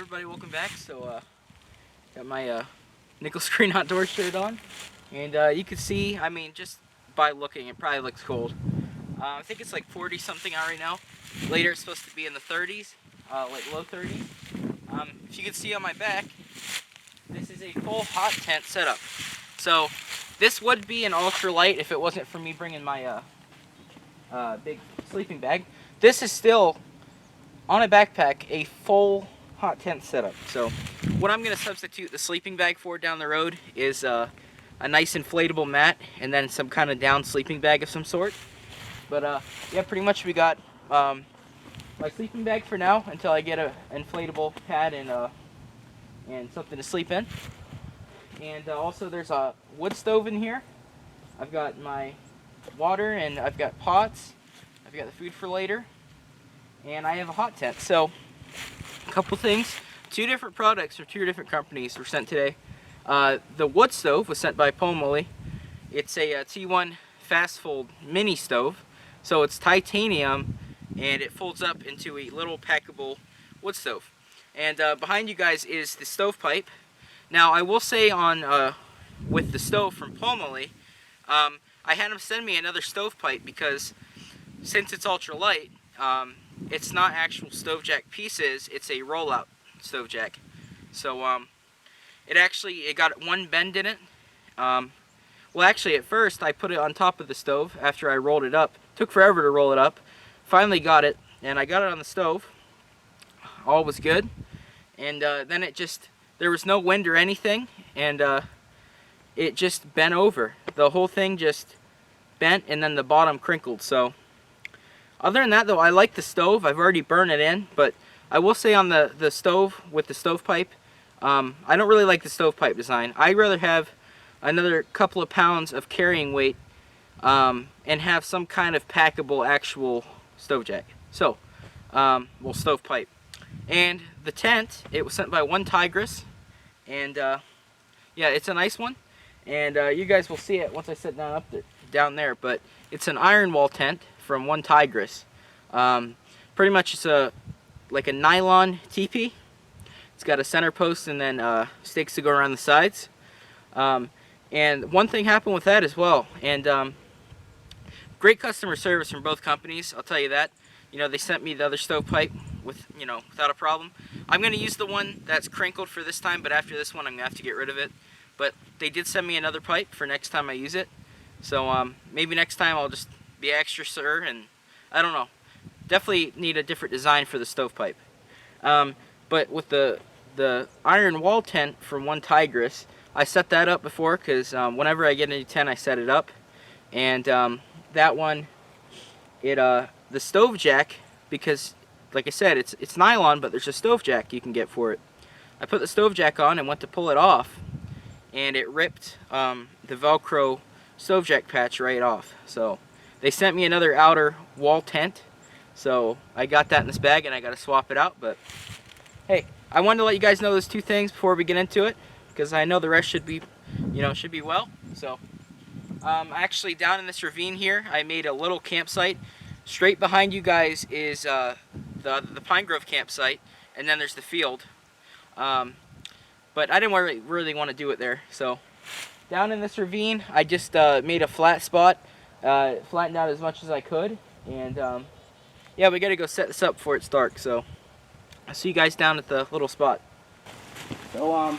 everybody, welcome back. Got my nickel screen outdoor shirt on, and you can see, I mean, just by looking, it probably looks cold. I think it's like 40 something out right now. Later it's supposed to be in the 30s, like low 30s. If you can see on my back, this is a full hot tent setup. So this would be an ultralight if it wasn't for me bringing my big sleeping bag. This is still on a backpack a full hot tent setup. So what I'm going to substitute the sleeping bag for down the road is a nice inflatable mat and then some kind of down sleeping bag of some sort. But yeah, pretty much we got my sleeping bag for now until I get an inflatable pad and something to sleep in. And also there's a wood stove in here. I've got my water and I've got pots. I've got the food for later. And I have a hot tent. So a couple things. 2 different products from 2 different companies were sent today. The wood stove was sent by Pomoli. It's a T1 fast fold mini stove. So it's titanium and it folds up into a little packable wood stove. And behind you guys is the stovepipe. Now I will say on with the stove from Pomoli, I had them send me another stovepipe because since it's ultralight, it's not actual stove jack pieces, it's a rollout stove jack. So it got one bend in it. Well, actually at first I put it on top of the stove after I rolled it up. Took forever to roll it up. Finally got it, and I got it on the stove. All was good. And then there was no wind or anything, and it just bent over. The whole thing just bent, and then the bottom crinkled. So other than that, though, I like the stove. I've already burned it in, but I will say on the stove with the stovepipe, I don't really like the stovepipe design. I'd rather have another couple of pounds of carrying weight and have some kind of packable actual stove jack. So, well, stovepipe. And the tent, it was sent by One Tigress, and yeah, it's a nice one. And you guys will see it once I sit down there. But it's an iron wall tent from One Tigress. Pretty much it's like a nylon teepee. It's got a center post and then stakes to go around the sides. And one thing happened with that as well. And great customer service from both companies, I'll tell you that. You know, they sent me the other stovepipe without a problem. I'm going to use the one that's crinkled for this time, but after this one I'm going to have to get rid of it. But they did send me another pipe for next time I use it. So maybe next time I'll just be extra sure, and I don't know. Definitely need a different design for the stovepipe. But with the iron wall tent from One Tigress, I set that up before because whenever I get a new tent I set it up. And that one, the stove jack, because like I said, it's nylon, but there's a stove jack you can get for it. I put the stove jack on and went to pull it off, and it ripped the Velcro stove jack patch right off. So they sent me another outer wall tent, so I got that in this bag and I got to swap it out. But hey, I wanted to let you guys know those 2 things before we get into it, because I know the rest should be well. So actually down in this ravine here, I made a little campsite. Straight behind you guys is the Pine Grove campsite, and then there's the field. But I didn't really want to do it there. So down in this ravine, I just made a flat spot, flattened out as much as I could, and yeah, we got to go set this up before it's dark. So I'll see you guys down at the little spot. So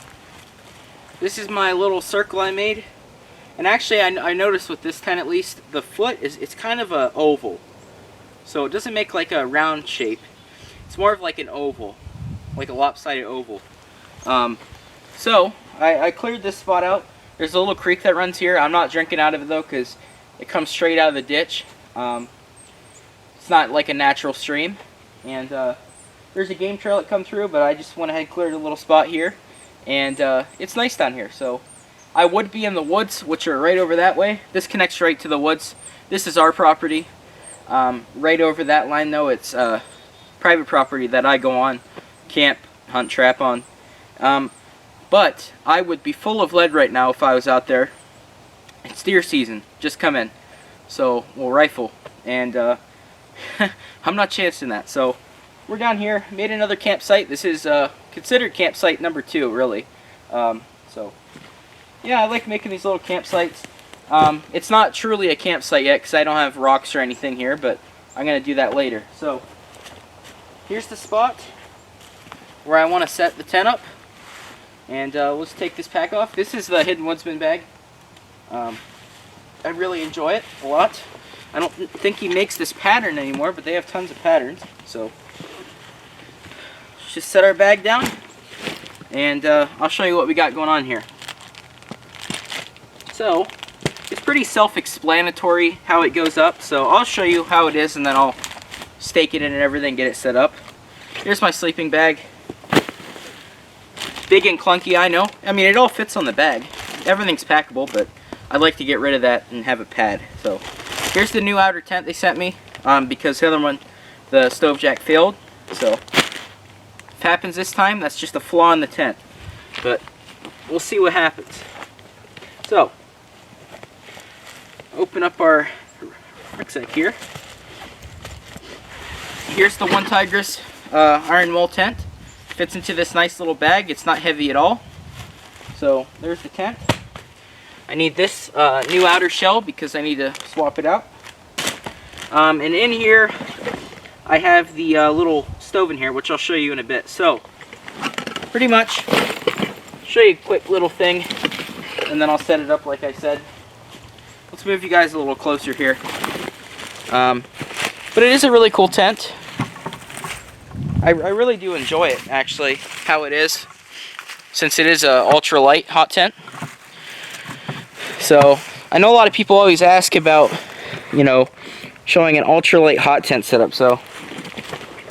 this is my little circle I made, and actually I noticed with this tent at least, the foot it's kind of a oval, so it doesn't make like a round shape. It's more of like an oval, like a lopsided oval. So I cleared this spot out. There's a little creek that runs here. I'm not drinking out of it though because it comes straight out of the ditch. It's not like a natural stream. And there's a game trail that comes through, but I just went ahead and cleared a little spot here. And it's nice down here. So I would be in the woods, which are right over that way. This connects right to the woods. This is our property. Right over that line though, it's private property that I go on, camp, hunt, trap on. But I would be full of lead right now if I was out there. It's deer season, just come in. So we'll rifle, and I'm not chancing that. So we're down here, made another campsite. This is considered campsite number 2, really. So yeah, I like making these little campsites. It's not truly a campsite yet because I don't have rocks or anything here, but I'm going to do that later. So here's the spot where I want to set the tent up. And let's take this pack off. This is the Hidden Woodsman bag. I really enjoy it a lot. I don't think he makes this pattern anymore, but they have tons of patterns. So let's just set our bag down, and I'll show you what we got going on here. So it's pretty self-explanatory how it goes up. So I'll show you how it is, and then I'll stake it in and everything, get it set up. Here's my sleeping bag. Big and clunky, I know. I mean, it all fits on the bag. Everything's packable, but I'd like to get rid of that and have a pad. So here's the new outer tent they sent me, because the other one, the stove jack, failed. So if it happens this time, that's just a flaw in the tent. But we'll see what happens. So open up our rucksack here. Here's the One Tigris iron wool tent. Fits into this nice little bag. It's not heavy at all. So there's the tent. I need this new outer shell because I need to swap it out. And in here I have the little stove in here, which I'll show you in a bit. So pretty much show you a quick little thing, and then I'll set it up like I said. Let's move you guys a little closer here. But it is a really cool tent. I really do enjoy it, actually, how it is, since it is a ultra-light hot tent. So I know a lot of people always ask about, you know, showing an ultra-light hot tent setup, so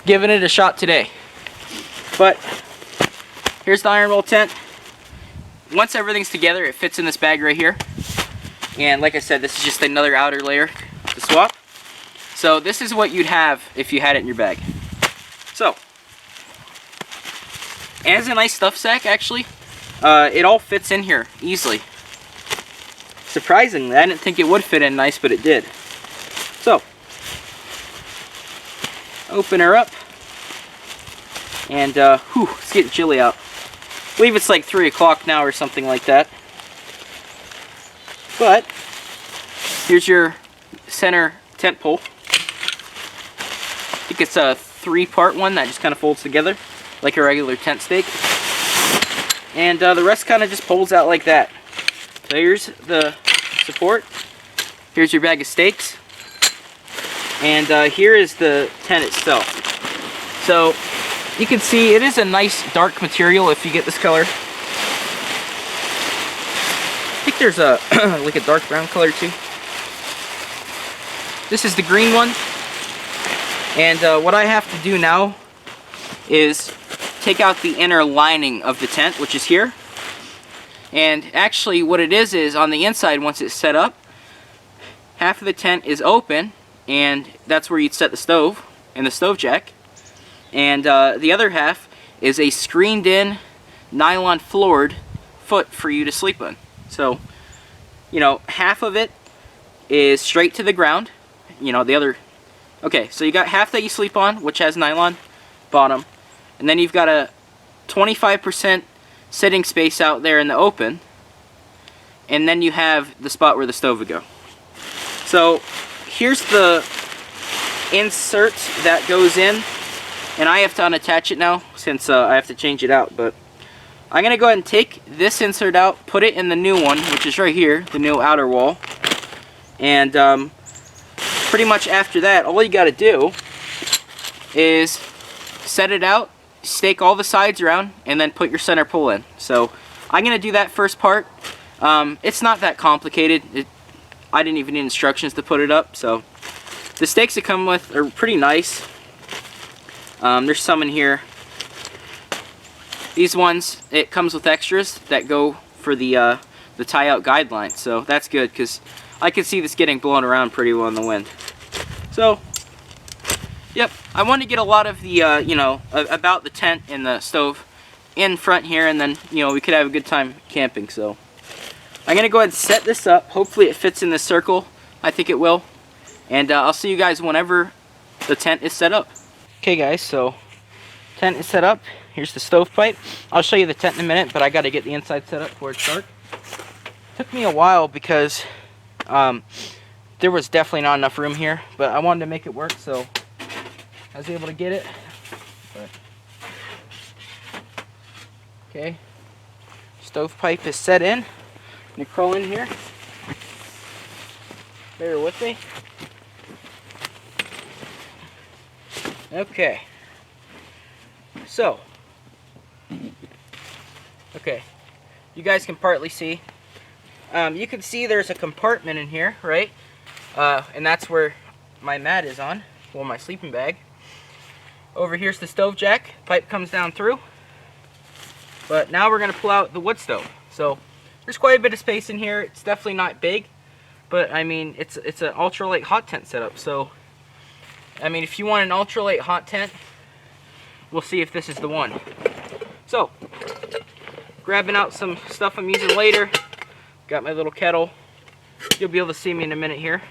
giving it a shot today. But here's the iron wool tent. Once everything's together, it fits in this bag right here. And like I said, this is just another outer layer to swap. So this is what you'd have if you had it in your bag. So, and it's a nice stuff sack, actually. It all fits in here easily. Surprisingly, I didn't think it would fit in nice, but it did. So, open her up, and whew, it's getting chilly out. I believe it's like 3 o'clock now or something like that. But here's your center tent pole. I think it's a 3-part one that just kind of folds together like a regular tent stake, and the rest kind of just pulls out like that. So here's the support, here's your bag of stakes, and here is the tent itself. So you can see it is a nice dark material if you get this color. I think there's a like a dark brown color too. This is the green one. And what I have to do now is take out the inner lining of the tent, which is here. And actually what it is on the inside, once it's set up, half of the tent is open, and that's where you'd set the stove and the stove jack. And the other half is a screened in nylon floored foot for you to sleep on. So, you know, half of it is straight to the ground. You know, the other... Okay, so you got half that you sleep on, which has nylon bottom, and then you've got a 25% sitting space out there in the open, and then you have the spot where the stove would go. So here's the insert that goes in, and I have to unattach it now since I have to change it out, but I'm going to go ahead and take this insert out, put it in the new one, which is right here, the new outer wall, and pretty much after that, all you got to do is set it out, stake all the sides around, and then put your center pull in. So I'm going to do that first part. It's not that complicated. I didn't even need instructions to put it up. So the stakes that come with are pretty nice. There's some in here. These ones, it comes with extras that go for the tie-out guideline. So that's good because I can see this getting blown around pretty well in the wind. So, yep, I want to get a lot of the, you know, about the tent and the stove in front here, and then, you know, we could have a good time camping. So, I'm going to go ahead and set this up. Hopefully it fits in this circle. I think it will. And I'll see you guys whenever the tent is set up. Okay guys, so tent is set up. Here's the stovepipe. I'll show you the tent in a minute, but I got to get the inside set up before it's dark. Took me a while because there was definitely not enough room here, but I wanted to make it work, so I was able to get it. Okay, stovepipe is set in. I'm gonna crawl in here. Bear with me. Okay. So, okay, you guys can partly see. You can see there's a compartment in here, right? And that's where my mat is on, well, my sleeping bag. Over here's the stove jack. Pipe comes down through. But now we're gonna pull out the wood stove. So there's quite a bit of space in here. It's definitely not big, but I mean it's an ultralight hot tent setup. So I mean, if you want an ultralight hot tent, we'll see if this is the one. So, grabbing out some stuff I'm using later. Got my little kettle. You'll be able to see me in a minute here.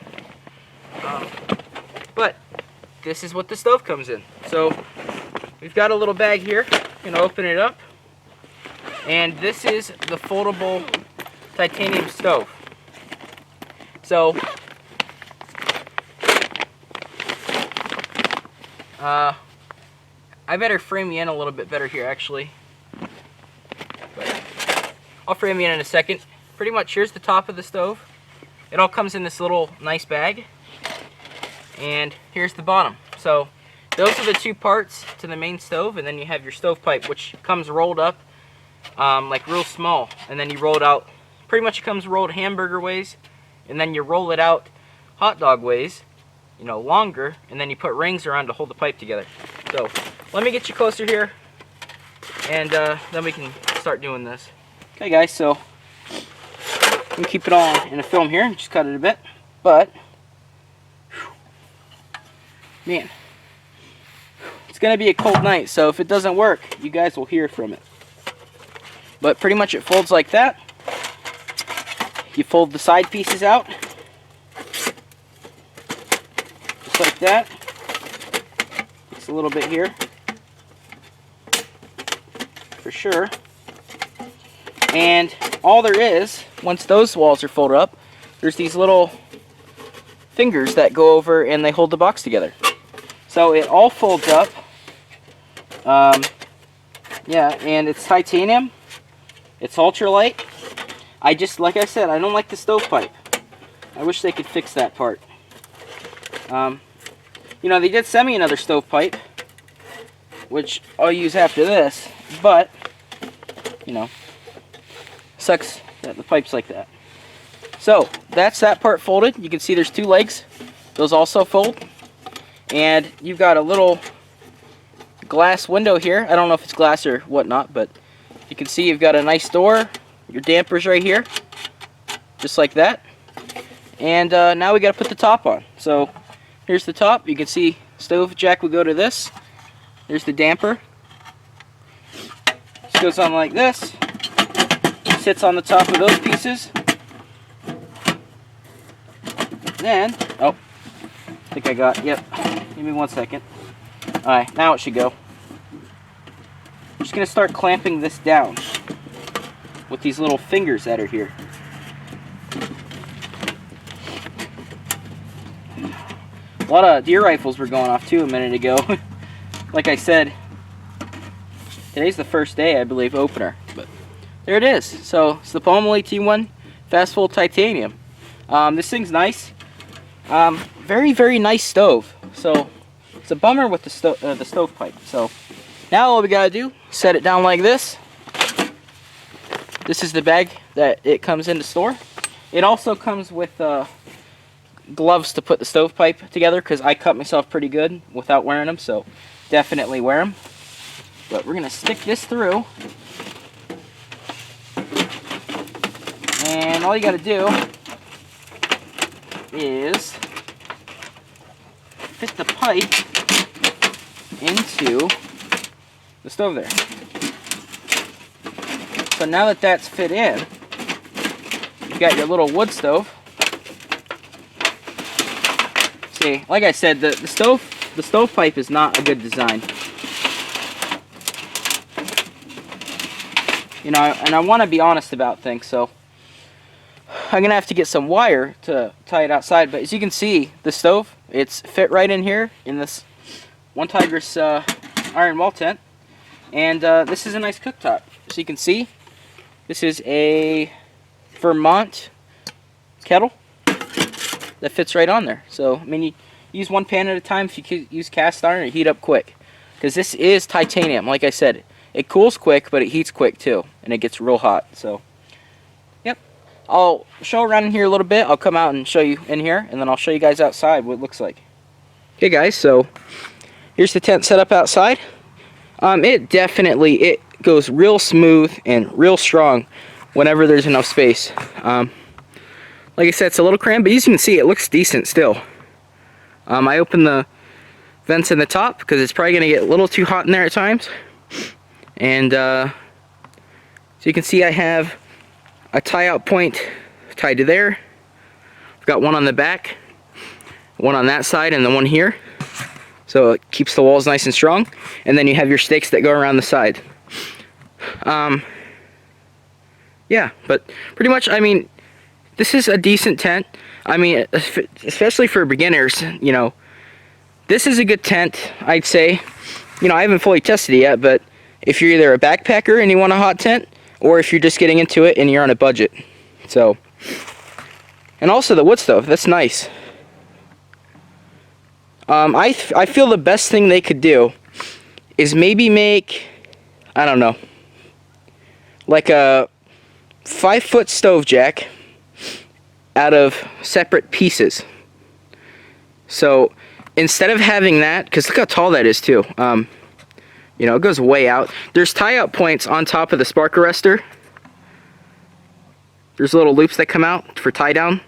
But this is what the stove comes in. So, we've got a little bag here. I'm gonna open it up. And this is the foldable titanium stove. So, I better frame you in a little bit better here, actually. But I'll frame you in a second. Pretty much, here's the top of the stove. It all comes in this little nice bag. And here's the bottom. So those are the two parts to the main stove, and then you have your stovepipe, which comes rolled up like real small. And then you roll it out, pretty much it comes rolled hamburger ways, and then you roll it out hot dog ways, you know, longer, and then you put rings around to hold the pipe together. So let me get you closer here, and then we can start doing this. Okay guys, so I'm gonna keep it all in a film here and just cut it a bit, but man, it's gonna be a cold night, so if it doesn't work, you guys will hear from it. But pretty much it folds like that. You fold the side pieces out, just like that. Just a little bit here, for sure. And all there is, once those walls are folded up, there's these little fingers that go over and they hold the box together. So it all folds up. Yeah, and it's titanium. It's ultralight. Like I said, I don't like the stovepipe. I wish they could fix that part. You know, they did send me another stovepipe, which I'll use after this, but, you know, sucks that the pipe's like that. So, that's that part folded. You can see there's two legs. Those also fold. And you've got a little glass window here. I don't know if it's glass or whatnot, but you can see you've got a nice door. Your dampers right here, just like that. And now we got to put the top on. So here's the top. You can see stove jack will go to this. There's the damper. This goes on like this. Sits on the top of those pieces. Then, oh, I think I got, yep. Give me 1 second. Alright, now it should go. I'm just going to start clamping this down with these little fingers that are here. A lot of deer rifles were going off too a minute ago. Like I said, today's the first day, I believe, opener. But there it is. So it's the Pommel T1 Fast Fold Titanium. This thing's nice. Very, very nice stove. So it's a bummer with the stovepipe. So now all we gotta do, set it down like this. This is the bag that it comes in to store. It also comes with gloves to put the stovepipe together, because I cut myself pretty good without wearing them, so definitely wear them. But we're gonna stick this through, and all you gotta do is fit the pipe into the stove there. So now that that's fit in, you've got your little wood stove. See, like I said, the stovepipe is not a good design. you know, and I want to be honest about things, so I'm gonna have to get some wire to tie it outside. But as you can see, the stove, it's fit right in here in this One Tigris iron wall tent, and this is a nice cooktop. So you can see, this is a Vermont kettle that fits right on there. So I mean, you use one pan at a time. If you use cast iron, it heat up quick, because this is titanium. Like I said, it cools quick, but it heats quick too, and it gets real hot. So yep, I'll show around in here a little bit. I'll come out and show you in here, and then I'll show you guys outside what it looks like. Okay guys, so here's the tent set up outside. It goes real smooth and real strong whenever there's enough space. Like I said, it's a little cramped, but as you can see, it looks decent still. I opened the vents in the top because it's probably going to get a little too hot in there at times. And so you can see I have a tie-out point tied to there. I've got one on the back, one on that side, and the one here. So it keeps the walls nice and strong. And then you have your stakes that go around the side. Yeah, but pretty much, I mean, this is a decent tent. I mean, especially for beginners, you know, this is a good tent, I'd say. You know, I haven't fully tested it yet, but if you're either a backpacker and you want a hot tent, or if you're just getting into it and you're on a budget. So, and also the wood stove, that's nice. I feel the best thing they could do is maybe make, I don't know, like a 5-foot stove jack out of separate pieces. So instead of having that, because look how tall that is too. You know, it goes way out. There's tie-out points on top of the spark arrestor. There's little loops that come out for tie down.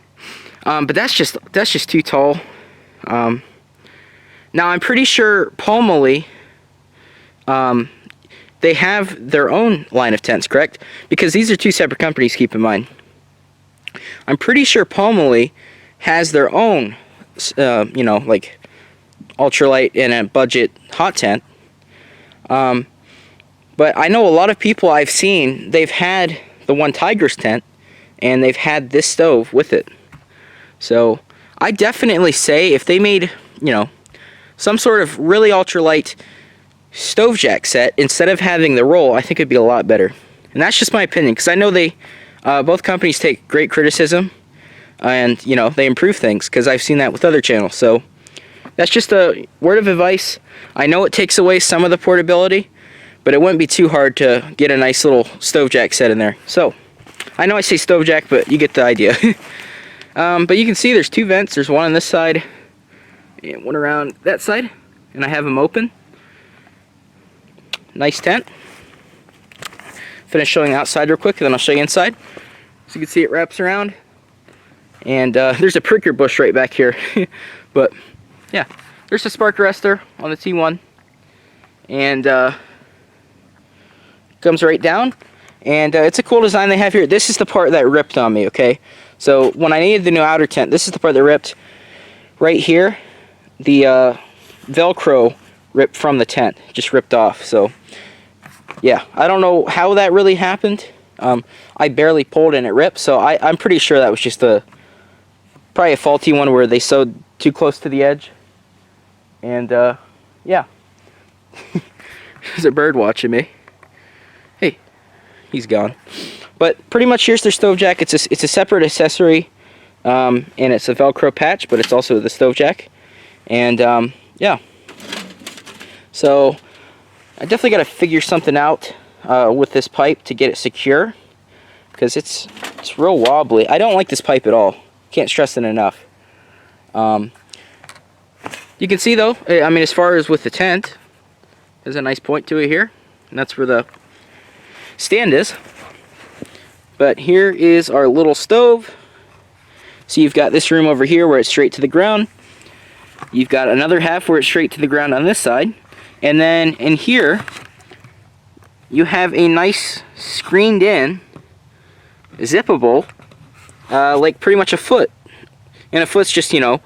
But that's just too tall. Now I'm pretty sure Palmoli, they have their own line of tents, correct? Because these are two separate companies, keep in mind. I'm pretty sure Palmoli has their own, you know, like ultralight and a budget hot tent. But I know a lot of people I've seen, they've had the One Tigris tent, and they've had this stove with it. So I definitely say if they made, you know, some sort of really ultralight stove jack set instead of having the roll, I think it'd be a lot better. And that's just my opinion, because I know they, both companies take great criticism, and you know, they improve things, because I've seen that with other channels. So that's just a word of advice. I know it takes away some of the portability, but it wouldn't be too hard to get a nice little stove jack set in there. So I know I say stove jack, but you get the idea. But you can see there's two vents. There's one on this side and one around that side, and I have them open. Nice tent. Finish showing the outside real quick, and then I'll show you inside. So you can see it wraps around, and there's a pricker bush right back here. But yeah, there's the spark arrestor on the T1, and comes right down. And it's a cool design they have here. This is the part that ripped on me, okay? So when I needed the new outer tent, this is the part that ripped. Right here, the Velcro ripped from the tent, just ripped off. So yeah, I don't know how that really happened. I barely pulled and it ripped, so I'm pretty sure that was just probably a faulty one where they sewed too close to the edge. And yeah, there's a bird watching me. Hey, he's gone. But pretty much here's their stove jack. It's a separate accessory, and it's a Velcro patch, but it's also the stove jack. And yeah, so I definitely got to figure something out with this pipe to get it secure, because it's real wobbly. I don't like this pipe at all. Can't stress it enough. You can see though, I mean, as far as with the tent, there's a nice point to it here, and that's where the stand is. But here is our little stove. So you've got this room over here where it's straight to the ground. You've got another half where it's straight to the ground on this side. And then in here, you have a nice screened in, zippable, like pretty much a foot. And a foot's just, you know,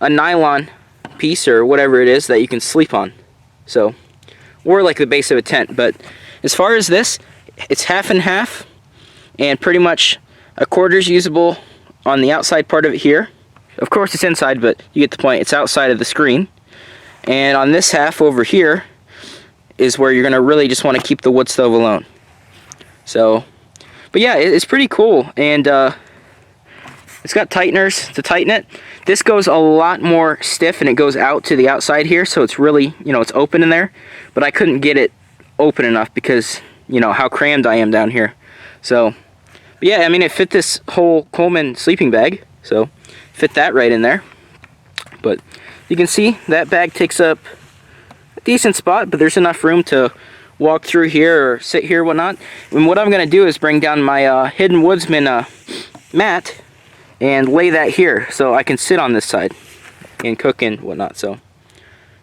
a nylon piece or whatever it is that you can sleep on. So, or like the base of a tent. But as far as this, it's half and half, and pretty much a quarter's usable on the outside part of it here. Of course it's inside, but you get the point. It's outside of the screen. And on this half over here is where you're going to really just want to keep the wood stove alone. So, but yeah, it's pretty cool. And it's got tighteners to tighten it. This goes a lot more stiff, and it goes out to the outside here, so it's really, you know, it's open in there. But I couldn't get it open enough because, you know, how crammed I am down here. So, but yeah, I mean, it fit this whole Coleman sleeping bag, so fit that right in there. But you can see that bag takes up a decent spot, but there's enough room to walk through here or sit here, whatnot. And what I'm going to do is bring down my Hidden Woodsman mat and lay that here so I can sit on this side and cook and whatnot. So,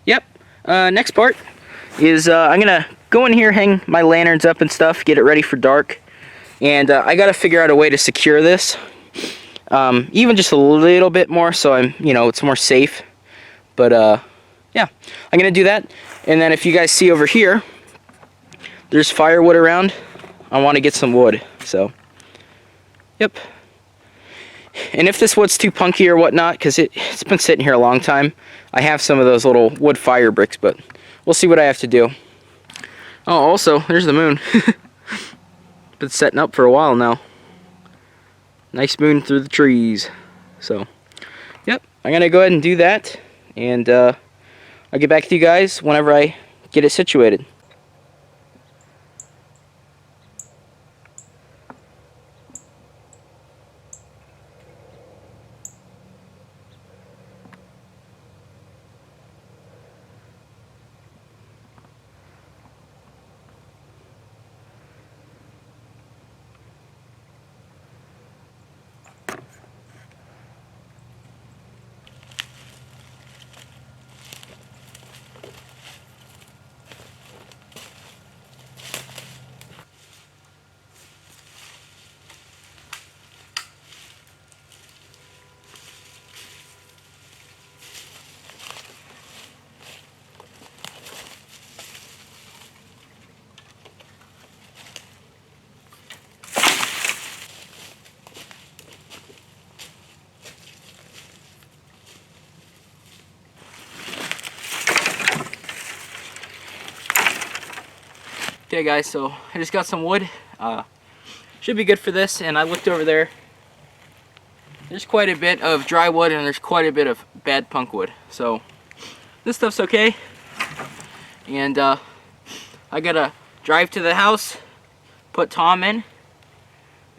yep. Next part is I'm going to go in here, hang my lanterns up and stuff, get it ready for dark. And I got to figure out a way to secure this. Even just a little bit more so it's more safe. But yeah, I'm gonna do that. And then if you guys see over here, there's firewood around. I want to get some wood. So, yep. And if this wood's too punky or whatnot, because it's been sitting here a long time, I have some of those little wood fire bricks, but we'll see what I have to do. Oh, also, there's the moon. Been setting up for a while now. Nice moon through the trees. So, yep, I'm gonna go ahead and do that, and I'll get back to you guys whenever I get it situated. Okay guys, so I just got some wood. Should be good for this, and I looked over there. There's quite a bit of dry wood and there's quite a bit of bad punk wood. So this stuff's okay. And I gotta drive to the house, put Tom in,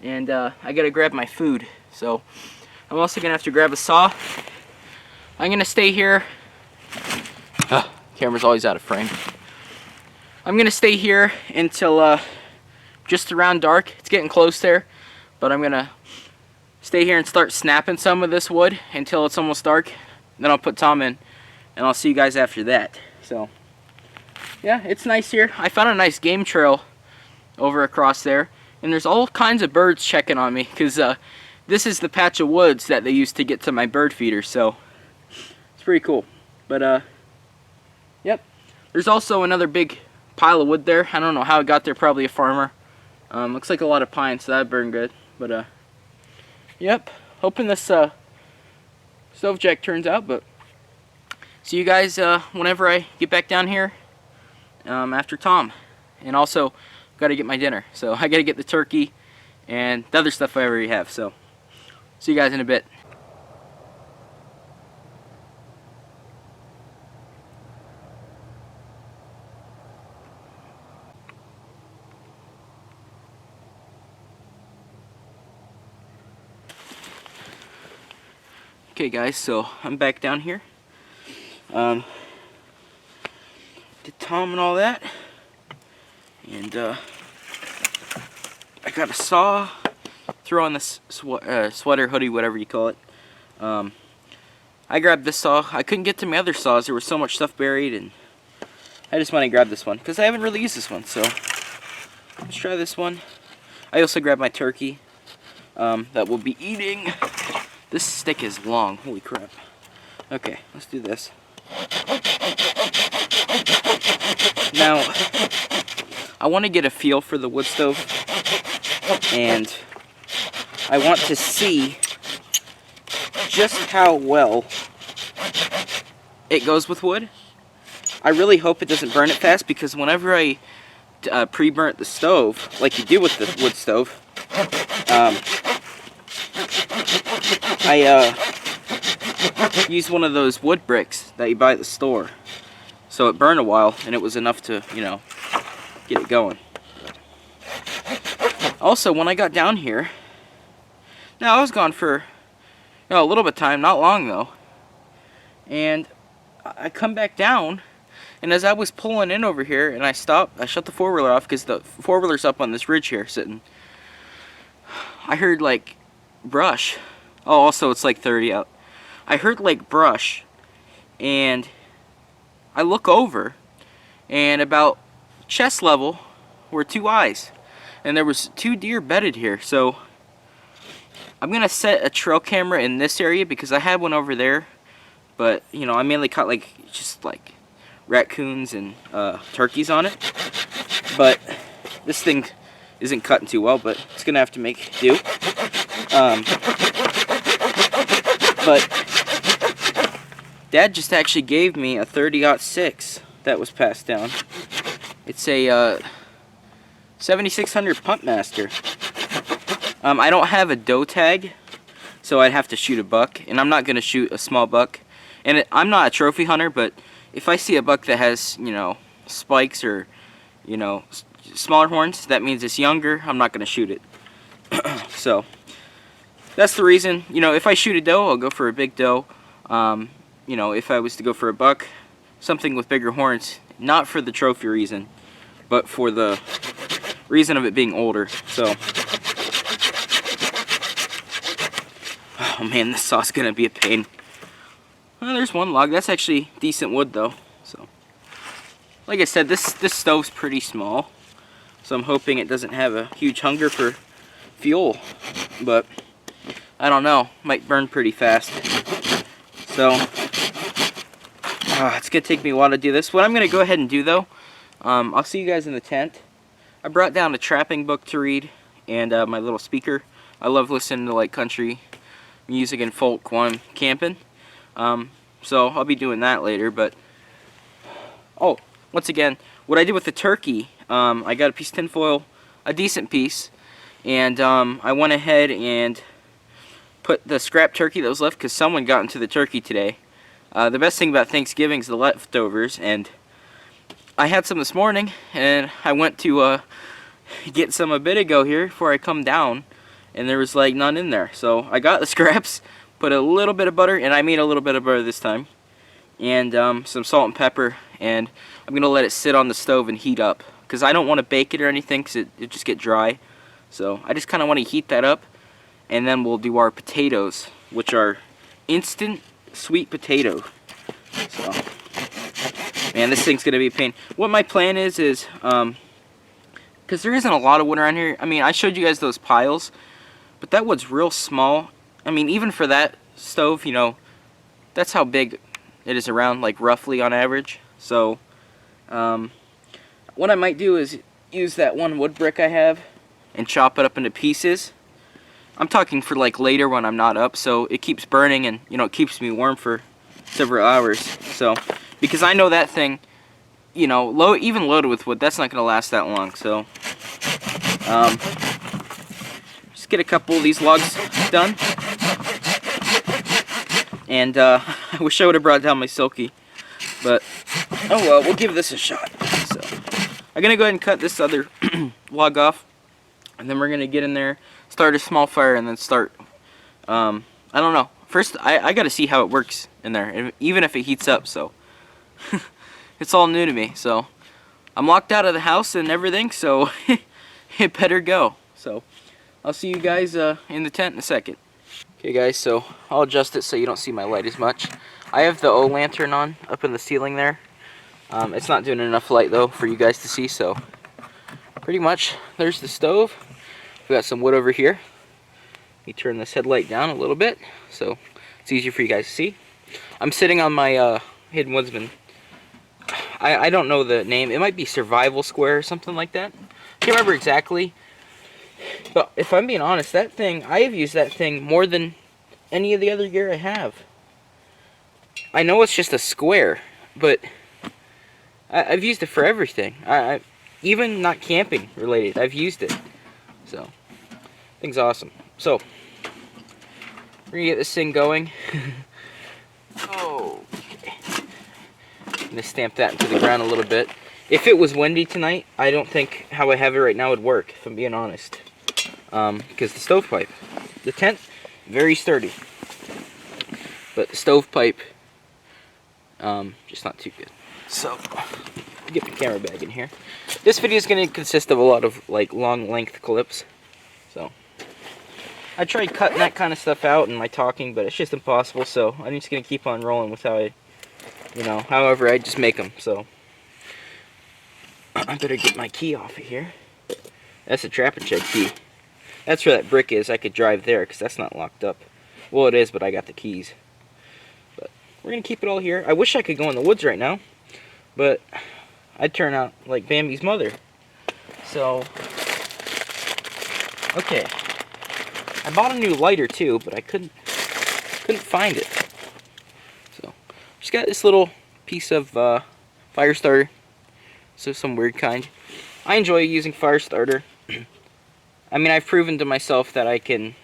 and I gotta grab my food. So I'm also gonna have to grab a saw. I'm gonna stay here. Camera's always out of frame. I'm gonna stay here until just around dark. It's getting close there, but I'm gonna stay here and start snapping some of this wood until it's almost dark. Then I'll put Tom in, and I'll see you guys after that. So yeah, it's nice here. I found a nice game trail over across there, and there's all kinds of birds checking on me because this is the patch of woods that they used to get to my bird feeder. So it's pretty cool. But yep, there's also another big pile of wood there. I don't know how it got there, probably a farmer. Looks like a lot of pine, so that burned good. But yep, hoping this stove jack turns out. But see you guys whenever I get back down here after Tom. And also got to get my dinner, so I got to get the turkey and the other stuff I already have. So see you guys in a bit. Okay guys, so I'm back down here. Did Tom and all that. And I got a saw, throw on this sweater, hoodie, whatever you call it. I grabbed this saw. I couldn't get to my other saws. There was so much stuff buried, and I just went and grabbed this one because I haven't really used this one. So let's try this one. I also grabbed my turkey that we'll be eating. This stick is long. Holy crap. Okay, let's do this. Now, I want to get a feel for the wood stove, and I want to see just how well it goes with wood. I really hope it doesn't burn it fast, because whenever I pre-burnt the stove, like you do with the wood stove, I used one of those wood bricks that you buy at the store. So it burned a while, and it was enough to, you know, get it going. Also, when I got down here, now I was gone for, you know, a little bit of time, not long though, and I come back down, and as I was pulling in over here, and I stopped, I shut the four-wheeler off, because the four-wheeler's up on this ridge here sitting. I heard like brush. Oh, also it's like 30 out. I heard like brush, and I look over, and about chest level were 2 eyes, and there was 2 deer bedded here. So I'm gonna set a trail camera in this area, because I had one over there, but you know, I mainly caught like just like raccoons and turkeys on it. But this thing isn't cutting too well, but it's gonna have to make do. But Dad just actually gave me a 30-06 that was passed down. It's a 7600 Pumpmaster. I don't have a doe tag, so I'd have to shoot a buck, and I'm not gonna shoot a small buck. And I'm not a trophy hunter, but if I see a buck that has, you know, spikes or, you know, smaller horns, that means it's younger. I'm not gonna shoot it. So that's the reason. You know, if I shoot a doe, I'll go for a big doe. You know, if I was to go for a buck, something with bigger horns, not for the trophy reason, but for the reason of it being older. So, oh man, this saw's gonna be a pain. Well, there's one log. That's actually decent wood though. So, like I said, this stove's pretty small, so I'm hoping it doesn't have a huge hunger for fuel, but I don't know, might burn pretty fast. So it's gonna take me a while to do this. What I'm gonna go ahead and do though, I'll see you guys in the tent. I brought down a trapping book to read, and my little speaker. I love listening to like country music and folk while I'm camping. So I'll be doing that later. But oh, once again, what I did with the turkey, I got a piece of tinfoil, a decent piece, and I went ahead and put the scrap turkey that was left, because someone got into the turkey today. The best thing about Thanksgiving is the leftovers, and I had some this morning, and I went to get some a bit ago here before I come down, and there was like none in there. So I got the scraps, put a little bit of butter, and I mean a little bit of butter this time, and some salt and pepper, and I'm gonna let it sit on the stove and heat up, because I don't want to bake it or anything, because it just get dry. So I just kind of want to heat that up, and then we'll do our potatoes, which are instant sweet potato. So, man, this thing's gonna be a pain. What my plan is because there isn't a lot of wood around here. I mean, I showed you guys those piles, but that wood's real small. I mean, even for that stove, you know, that's how big it is around, like roughly on average. So, what I might do is use that one wood brick I have and chop it up into pieces. I'm talking for like later when I'm not up, so it keeps burning, and you know, it keeps me warm for several hours. So, because I know that thing, you know, even loaded with wood, that's not going to last that long. So, just get a couple of these logs done, and I wish I would have brought down my silky, but oh well, we'll give this a shot. So, I'm gonna go ahead and cut this other log off, and then we're gonna get in there, start a small fire, and then start, I don't know. First, I gotta see how it works in there, even if it heats up, so. It's all new to me, so. I'm locked out of the house and everything, so it better go. So, I'll see you guys in the tent in a second. Okay guys, so I'll adjust it so you don't see my light as much. I have the O lantern on up in the ceiling there. It's not doing enough light though for you guys to see, so pretty much there's the stove. We got some wood over here. Let me turn this headlight down a little bit so it's easier for you guys to see. I'm sitting on my Hidden Woodsman. I don't know the name. It might be Survival Square or something like that. Can't remember exactly. But if I'm being honest, that thing, I have used that thing more than any of the other gear I have. I know it's just a square, but I've used it for everything. Even not camping related, I've used it. So, thing's awesome. So, we're gonna get this thing going. Okay. I'm gonna stamp that into the ground a little bit. If it was windy tonight, I don't think how I have it right now would work, if I'm being honest. Because the stovepipe. The tent, very sturdy. But the stovepipe, just not too good. So, get the camera bag in here. This video is going to consist of a lot of like long length clips. So, I tried cutting that kind of stuff out in my talking, but it's just impossible. So, I'm just going to keep on rolling with how I, however I just make them. So, I better get my key off of here. That's a trap and shed key. That's where that brick is. I could drive there because that's not locked up. Well, it is, but I got the keys. But we're going to keep it all here. I wish I could go in the woods right now, but I'd turn out like Bambi's mother. So, okay. I bought a new lighter too, but I couldn't find it. So, just got this little piece of fire starter. So some weird kind. I enjoy using fire starter. I mean, I've proven to myself that I can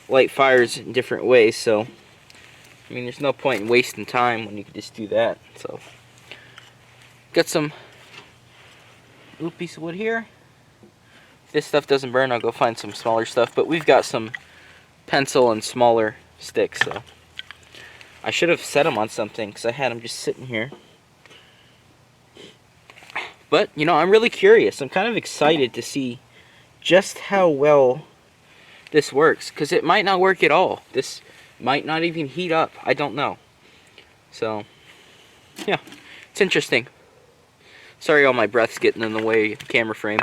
light fires in different ways, so I mean, there's no point in wasting time when you can just do that. So, got some little piece of wood here. If this stuff doesn't burn, I'll go find some smaller stuff, but we've got some pencil and smaller sticks, so I should have set them on something because I had them just sitting here. But, I'm really curious. I'm kind of excited to see just how well this works, because it might not work at all. This might not even heat up. I don't know. So, yeah, it's interesting. Sorry all my breath's getting in the way of the camera frame.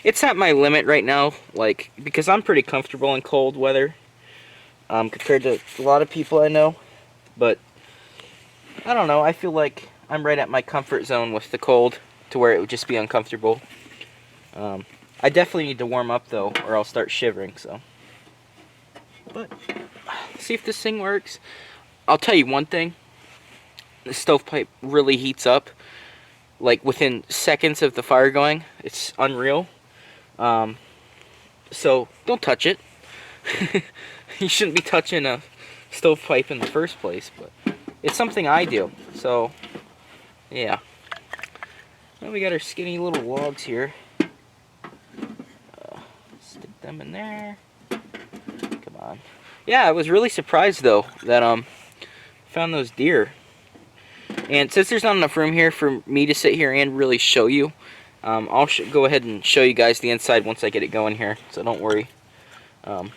It's at my limit right now, like, because I'm pretty comfortable in cold weather, compared to a lot of people I know. But, I don't know, I feel like I'm right at my comfort zone with the cold, to where it would just be uncomfortable. I definitely need to warm up though, or I'll start shivering, so. But, see if this thing works. I'll tell you one thing. The stovepipe really heats up, like within seconds of the fire going. It's unreal. So, don't touch it. You shouldn't be touching a stovepipe in the first place, but it's something I do, so, yeah. Well, we got our skinny little logs here. Stick them in there. Come on. Yeah, I was really surprised though that found those deer. And since there's not enough room here for me to sit here and really show you, I'll go ahead and show you guys the inside once I get it going here. So don't worry. A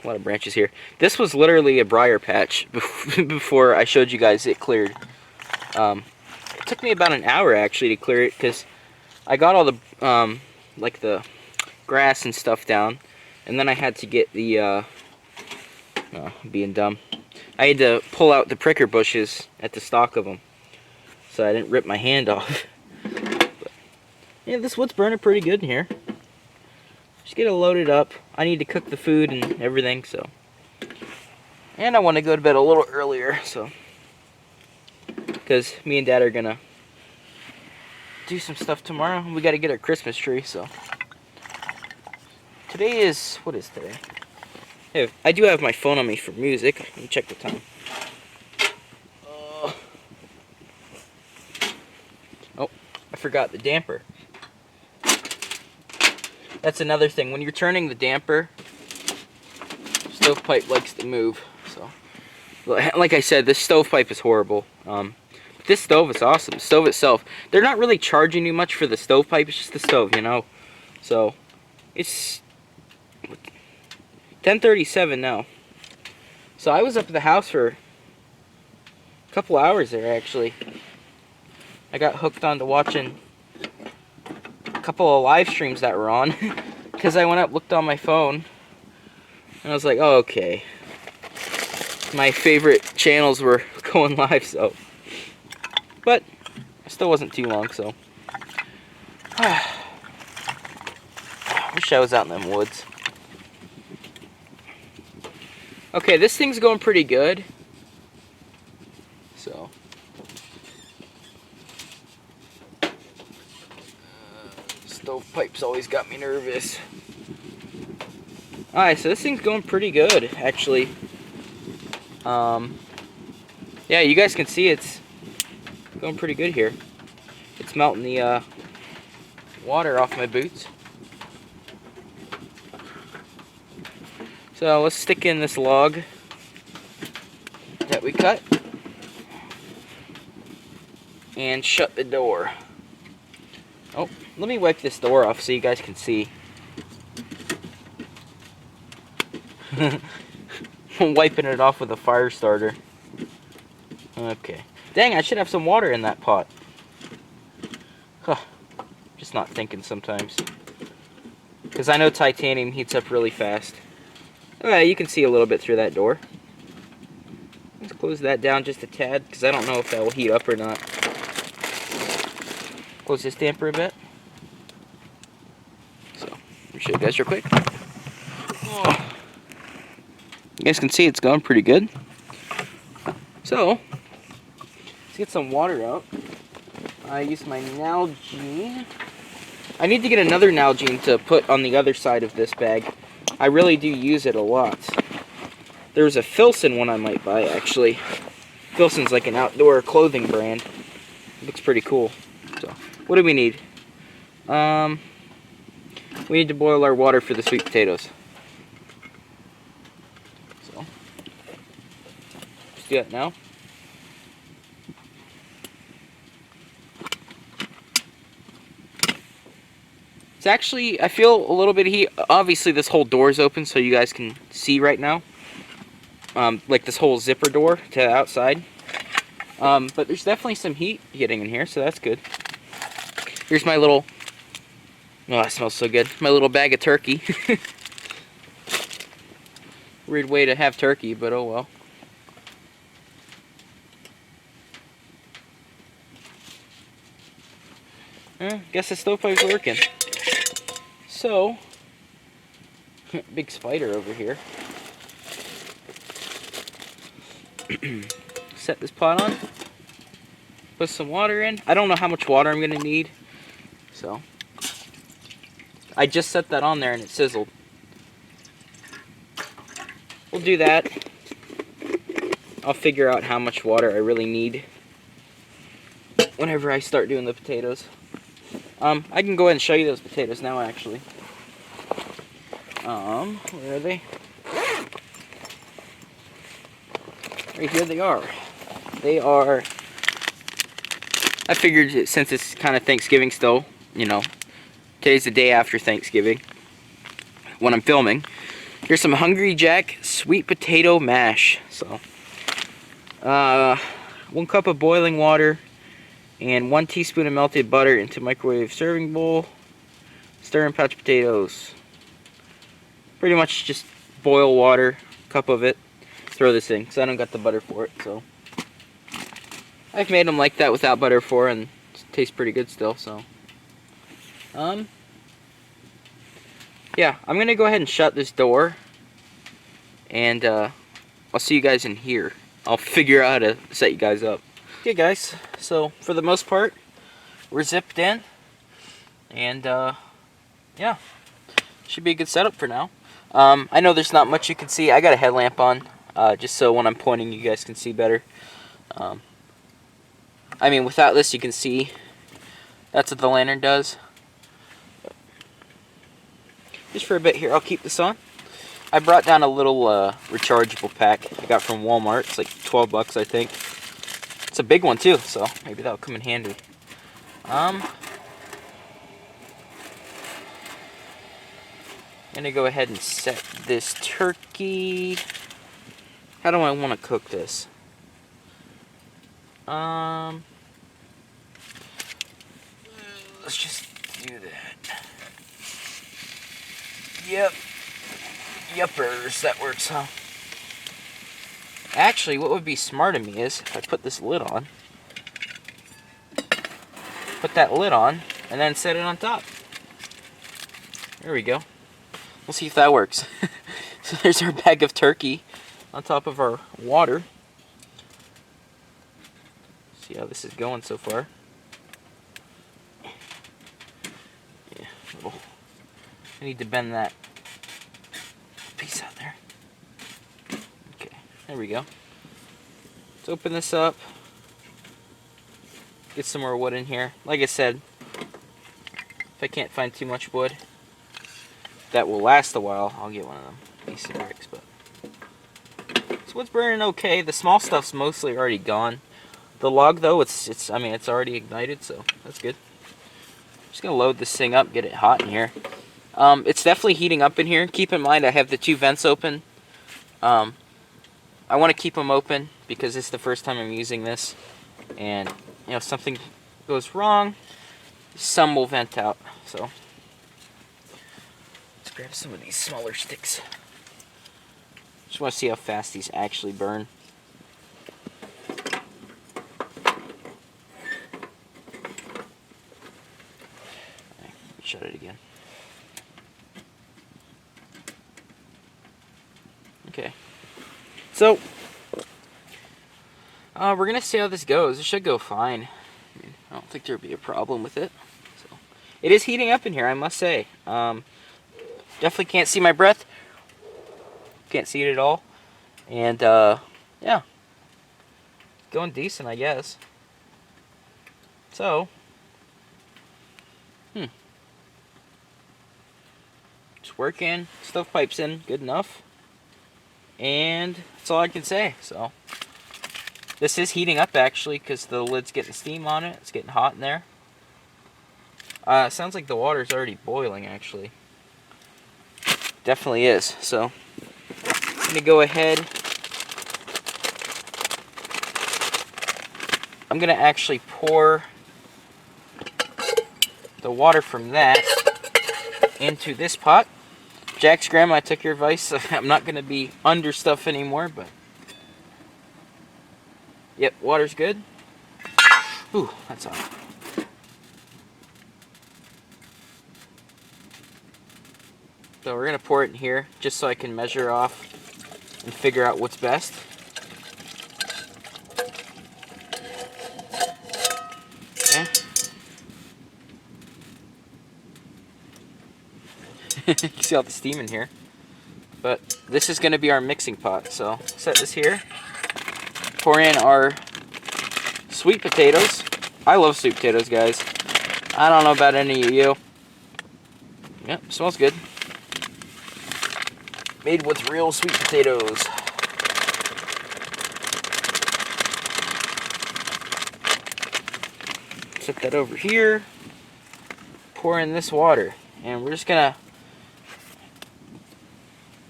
lot of branches here. This was literally a briar patch before I showed you guys it cleared. It took me about an hour actually to clear it, because I got all the like the grass and stuff down, and then I had to get the being dumb, I had to pull out the pricker bushes at the stalk of them so I didn't rip my hand off. But, yeah, this wood's burning pretty good in here. Just get it loaded up. I need to cook the food and everything, so, and I want to go to bed a little earlier, so, because me and Dad are gonna do some stuff tomorrow. We got to get our Christmas tree, so. Today is, what is today? Hey, I do have my phone on me for music. Let me check the time. Oh, I forgot the damper. That's another thing. When you're turning the damper, stovepipe likes to move. So, like I said, this stovepipe is horrible. This stove is awesome. The stove itself, they're not really charging you much for the stovepipe. It's just the stove, So, it's 10:37 now. So I was up at the house for a couple hours there, actually. I got hooked onto watching a couple of live streams that were on, because I went up, looked on my phone, and I was like, oh, okay. My favorite channels were going live, so. but it still wasn't too long, so. Wish I was out in them woods. Okay, this thing's going pretty good. So. Stovepipe's always got me nervous. Alright, so this thing's going pretty good, actually. Yeah, you guys can see it's going pretty good here. It's melting the water off my boots. So let's stick in this log that we cut and shut the door. Oh, let me wipe this door off so you guys can see. I'm wiping it off with a fire starter. Okay. Dang, I should have some water in that pot. Huh. Just not thinking sometimes. Because I know titanium heats up really fast. Alright, you can see a little bit through that door. Let's close that down just a tad, because I don't know if that will heat up or not. Close this damper a bit. So, let me show you guys real quick. Oh. You guys can see it's going pretty good. So, let's get some water out. I used my Nalgene. I need to get another Nalgene to put on the other side of this bag. I really do use it a lot. There's a Filson one I might buy, actually. Filson's like an outdoor clothing brand. It looks pretty cool. So, what do we need? We need to boil our water for the sweet potatoes. So, let's do that now. It's actually, I feel a little bit of heat. Obviously, this whole door is open so you guys can see right now. Like this whole zipper door to the outside. But there's definitely some heat getting in here, so that's good. Here's my little, oh, that smells so good. My little bag of turkey. Weird way to have turkey, but oh well. Guess the stovepipe's working. So, big spider over here. Set this pot on. Put some water in. I don't know how much water I'm going to need. So, I just set that on there and it sizzled. We'll do that. I'll figure out how much water I really need whenever I start doing the potatoes. I can go ahead and show you those potatoes now, actually. Where are they? Right here they are. They are, I figured since it's kind of Thanksgiving still, you know, today's the day after Thanksgiving when I'm filming. Here's some Hungry Jack sweet potato mash. So, 1 cup of boiling water and 1 teaspoon of melted butter into microwave serving bowl. Stir in pouch potatoes. Pretty much just boil water, cup of it. Throw this in, because I don't got the butter for it, so. I've made them like that without butter for, and it tastes pretty good still, so. Yeah, I'm going to go ahead and shut this door, and I'll see you guys in here. I'll figure out how to set you guys up. Okay guys, so for the most part, we're zipped in, and yeah, should be a good setup for now. I know there's not much you can see. I got a headlamp on, just so when I'm pointing you guys can see better. I mean, without this you can see, that's what the lantern does. Just for a bit here, I'll keep this on. I brought down a little rechargeable pack I got from Walmart. It's like 12 bucks, I think. It's a big one too, so maybe that'll come in handy. I'm gonna go ahead and set this turkey. How do I want to cook this? Let's just do that. Yep. Yuppers, that works, huh? Actually, what would be smart of me is if I put this lid on put that lid on, and then set it on top. There we go. We'll see if that works. So there's our bag of turkey on top of our water. See how this is going so far. Yeah, I need to bend that piece out there. Okay, there we go. Let's open this up. Get some more wood in here. Like I said, if I can't find too much wood that will last a while, I'll get one of them piece of bricks. But this wood's burning okay. The small stuff's mostly already gone. The log though, it's already ignited, so that's good. I'm just gonna load this thing up, get it hot in here. It's definitely heating up in here. Keep in mind I have the 2 vents open. I want to keep them open because it's the first time I'm using this, and you know, if something goes wrong, some will vent out. So let's grab some of these smaller sticks. Just want to see how fast these actually burn. Shut it again. Okay. So we're gonna see how this goes. It should go fine. I mean, I don't think there'll be a problem with it. So it is heating up in here, I must say. Definitely can't see my breath. Can't see it at all. And yeah, going decent, I guess. So it's working. Stovepipes in good enough. And that's all I can say. So this is heating up actually because the lid's getting steam on it. It's getting hot in there. Sounds like the water's already boiling actually. Definitely is. So I'm going to go ahead. I'm going to actually pour the water from that into this pot. Jack's grandma, I took your advice. I'm not going to be under stuff anymore, but yep, water's good. Ooh, that's hot. So we're going to pour it in here just so I can measure off and figure out what's best. Okay. You can see all the steam in here. But this is going to be our mixing pot. So set this here. Pour in our sweet potatoes. I love sweet potatoes, guys. I don't know about any of you. Yep, smells good. Made with real sweet potatoes. Set that over here. Pour in this water. And we're just going to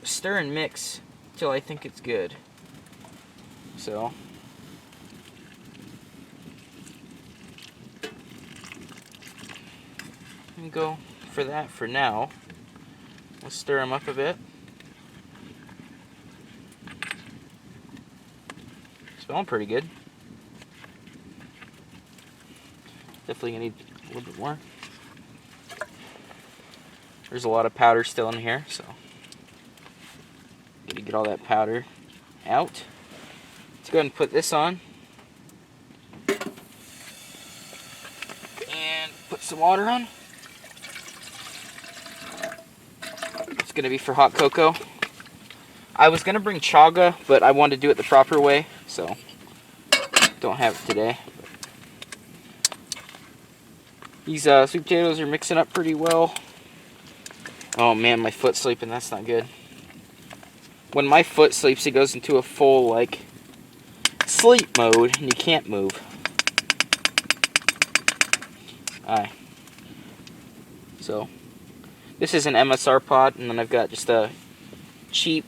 stir and mix till I think it's good. So I'm gonna go for that for now. Let's stir them up a bit. Smelling pretty good. Definitely gonna need a little bit more. There's a lot of powder still in here, so gotta get all that powder out. Let's go ahead and put this on. And put some water on. It's gonna be for hot cocoa. I was gonna bring chaga, but I wanted to do it the proper way, so don't have it today. These sweet potatoes are mixing up pretty well. Oh man, my foot's sleeping. That's not good. When my foot sleeps, it goes into a full, like, sleep mode, and you can't move. Alright. So, this is an MSR pot, and then I've got just a cheap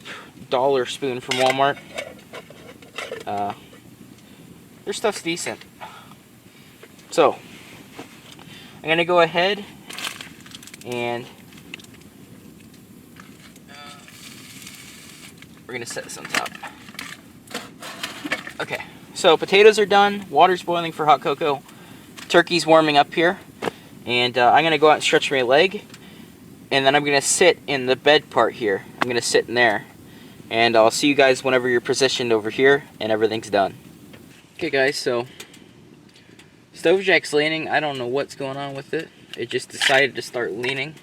dollar spoon from Walmart. Their stuff's decent. So, I'm going to go ahead and we're going to set this on top. Okay, so potatoes are done. Water's boiling for hot cocoa. turkey's warming up here, and I'm gonna go out and stretch my leg, and then I'm gonna sit in the bed part here. I'm gonna sit in there, and I'll see you guys whenever you're positioned over here and everything's done. Okay guys, so stove jack's leaning. I don't know what's going on with it. It just decided to start leaning.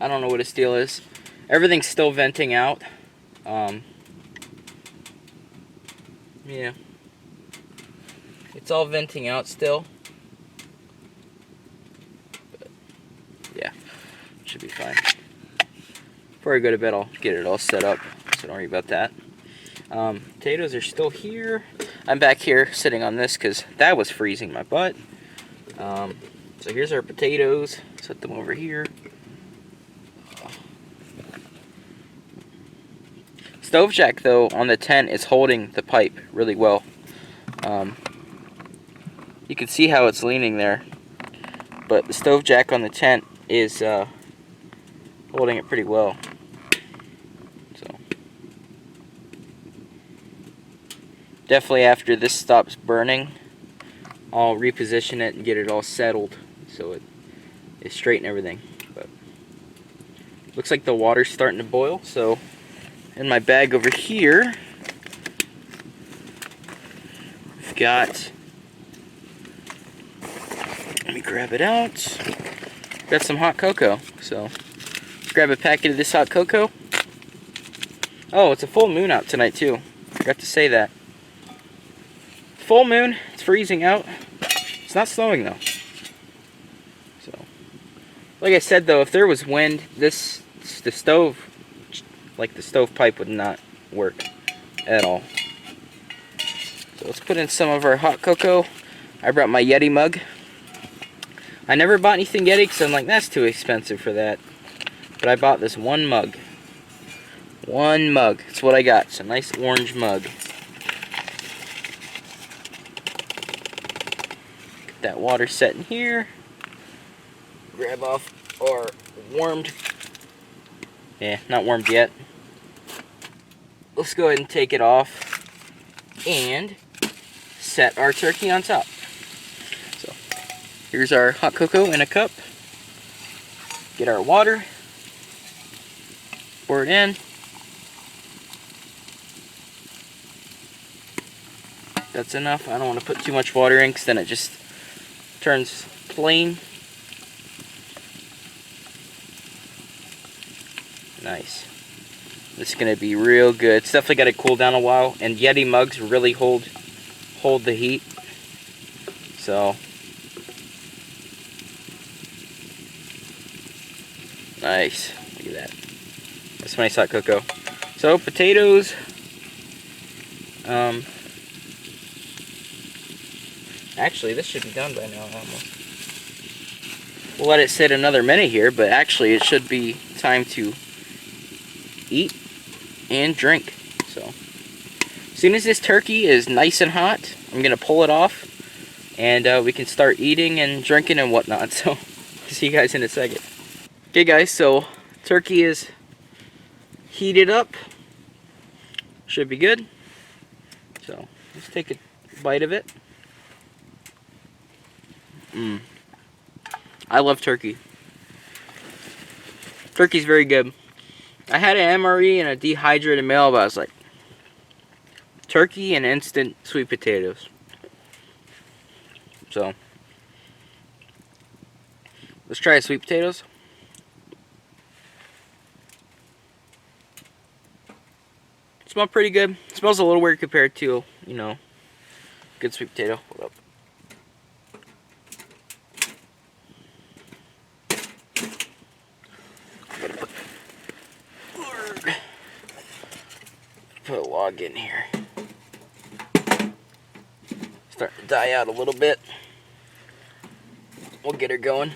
I don't know what its deal is. Everything's still venting out. Yeah. It's all venting out still. But, yeah. Should be fine. Before I go to bed, I'll get it all set up. So don't worry about that. Potatoes are still here. I'm back here sitting on this because that was freezing my butt. So here's our potatoes. Set them over here. Stove jack though on the tent is holding the pipe really well. You can see how it's leaning there, but the stove jack on the tent is holding it pretty well. So definitely after this stops burning, I'll reposition it and get it all settled so it is straight and everything. But looks like the water's starting to boil, so in my bag over here, we've got, let me grab it out, got some hot cocoa. So let's grab a packet of this hot cocoa. Oh, it's a full moon out tonight too. Forgot to say that. Full moon, it's freezing out. It's not snowing though. So, like I said though, if there was wind, the stove, like the stovepipe would not work at all. So let's put in some of our hot cocoa. I brought my Yeti mug. I never bought anything Yeti because I'm like, that's too expensive for that. But I bought this one mug. One mug. That's what I got. It's a nice orange mug. Get that water set in here. Grab off our warmed, not warmed yet. Let's go ahead and take it off and set our turkey on top. So here's our hot cocoa in a cup. Get our water. Pour it in. That's enough. I don't want to put too much water in because then it just turns plain. Nice. This is going to be real good. It's definitely got to cool down a while, and Yeti mugs really hold the heat. So nice. Look at that. That's nice hot cocoa. So potatoes. Actually, this should be done by now almost. We'll let it sit another minute here, but actually it should be time to eat and drink. So as soon as this turkey is nice and hot, I'm gonna pull it off, and we can start eating and drinking and whatnot. So see you guys in a second. Okay guys, so turkey is heated up. Should be good. So let's take a bite of it. I love turkey. Turkey's very good. I had an MRE and a dehydrated male, but I was like, turkey and instant sweet potatoes. So let's try sweet potatoes. Smell pretty good. It smells a little weird compared to, you know, good sweet potato. Hold up. Put a log in here. Starting to die out a little bit. We'll get her going.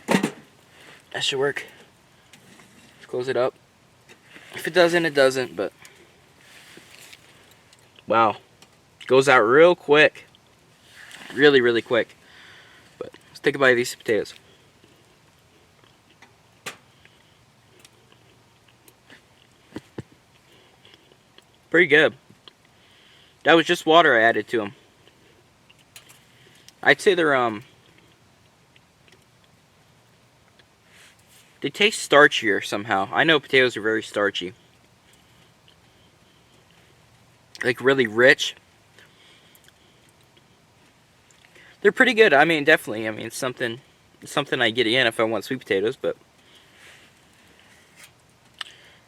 That should work. Let's close it up. If it doesn't, it doesn't, but wow. Goes out real quick. Really, really quick. But let's take a bite of these potatoes. Pretty good. That was just water I added to them. I'd say they taste starchier somehow. I know potatoes are very starchy. Like really rich. They're pretty good. I mean, definitely. I mean, it's something I get in if I want sweet potatoes, but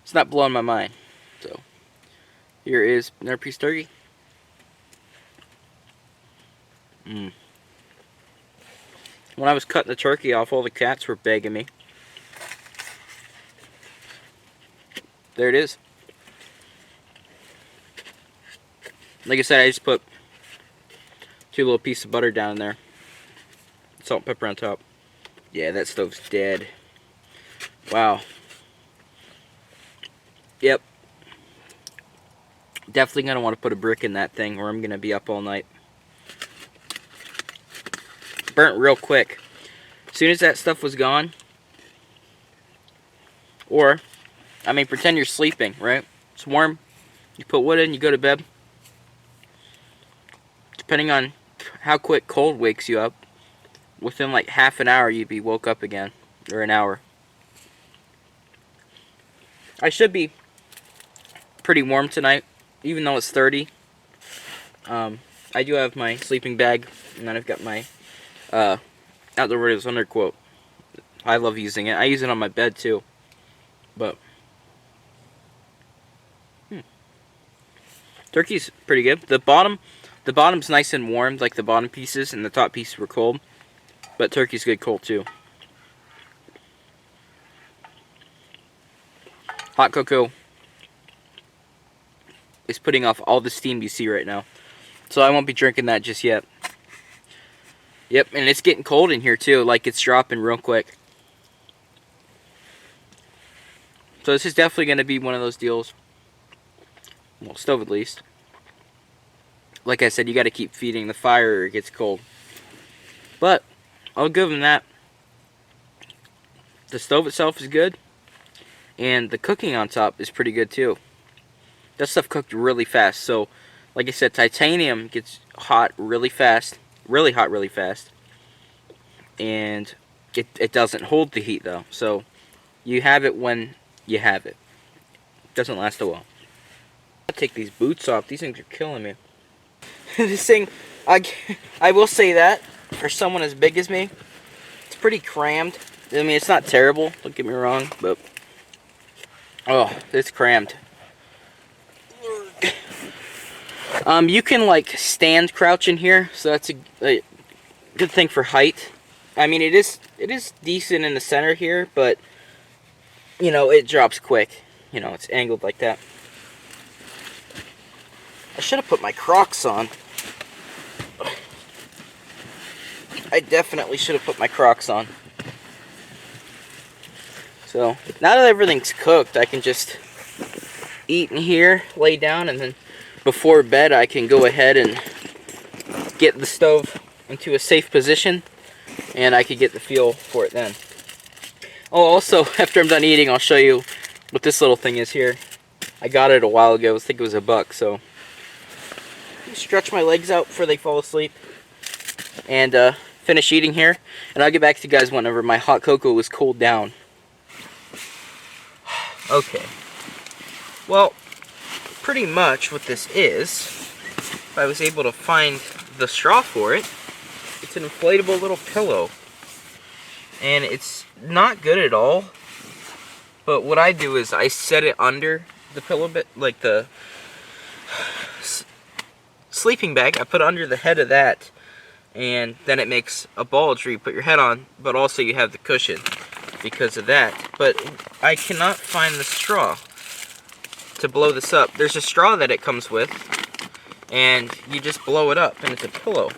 it's not blowing my mind. So, here is another piece of turkey. When I was cutting the turkey off, all the cats were begging me. There it is. Like I said, I just put 2 little pieces of butter down there. Salt and pepper on top. Yeah, that stove's dead. Wow. Yep. Definitely going to want to put a brick in that thing or I'm going to be up all night. Burnt real quick. As soon as that stuff was gone. Or, I mean, pretend you're sleeping, right? It's warm. You put wood in, you go to bed. Depending on how quick cold wakes you up, within like half an hour you'd be woke up again. Or an hour. I should be pretty warm tonight, even though it's 30. I do have my sleeping bag, and then I've got my Outdoor Radio's underquote. I love using it. I use it on my bed too. But turkey's pretty good. The bottom's nice and warm, like the bottom pieces, and the top pieces were cold. But turkey's good cold too. Hot cocoa is putting off all the steam you see right now. So I won't be drinking that just yet. Yep, and it's getting cold in here too, like it's dropping real quick. So this is definitely going to be one of those deals. Well, stove at least. Like I said, you got to keep feeding the fire or it gets cold. But I'll give them that. The stove itself is good. And the cooking on top is pretty good too. That stuff cooked really fast. So, like I said, titanium gets hot really fast. Really hot really fast. And it doesn't hold the heat though. So, you have it when you have it. It doesn't last a while. I'll take these boots off. These things are killing me. This thing, I will say that, for someone as big as me, it's pretty crammed. I mean, it's not terrible, don't get me wrong, but oh, it's crammed. You can like stand crouch in here, so that's a good thing for height. I mean, it is decent in the center here, but you know, it drops quick. You know, it's angled like that. I should have put my Crocs on. I definitely should have put my Crocs on. So, now that everything's cooked, I can just eat in here, lay down, and then before bed I can go ahead and get the stove into a safe position, and I could get the feel for it then. Oh, also, after I'm done eating, I'll show you what this little thing is here. I got it a while ago. I think it was $1, so stretch my legs out before they fall asleep and finish eating here, and I'll get back to you guys whenever my hot cocoa is cooled down. Okay, well, pretty much what this is, if I was able to find the straw for it, it's an inflatable little pillow, and it's not good at all, but what I do is I set it under the pillow bit, like the sleeping bag. I put it under the head of that, and then it makes a bulge where you put your head on, but also you have the cushion because of that. But I cannot find the straw to blow this up. There's a straw that it comes with, and you just blow it up, and it's a pillow.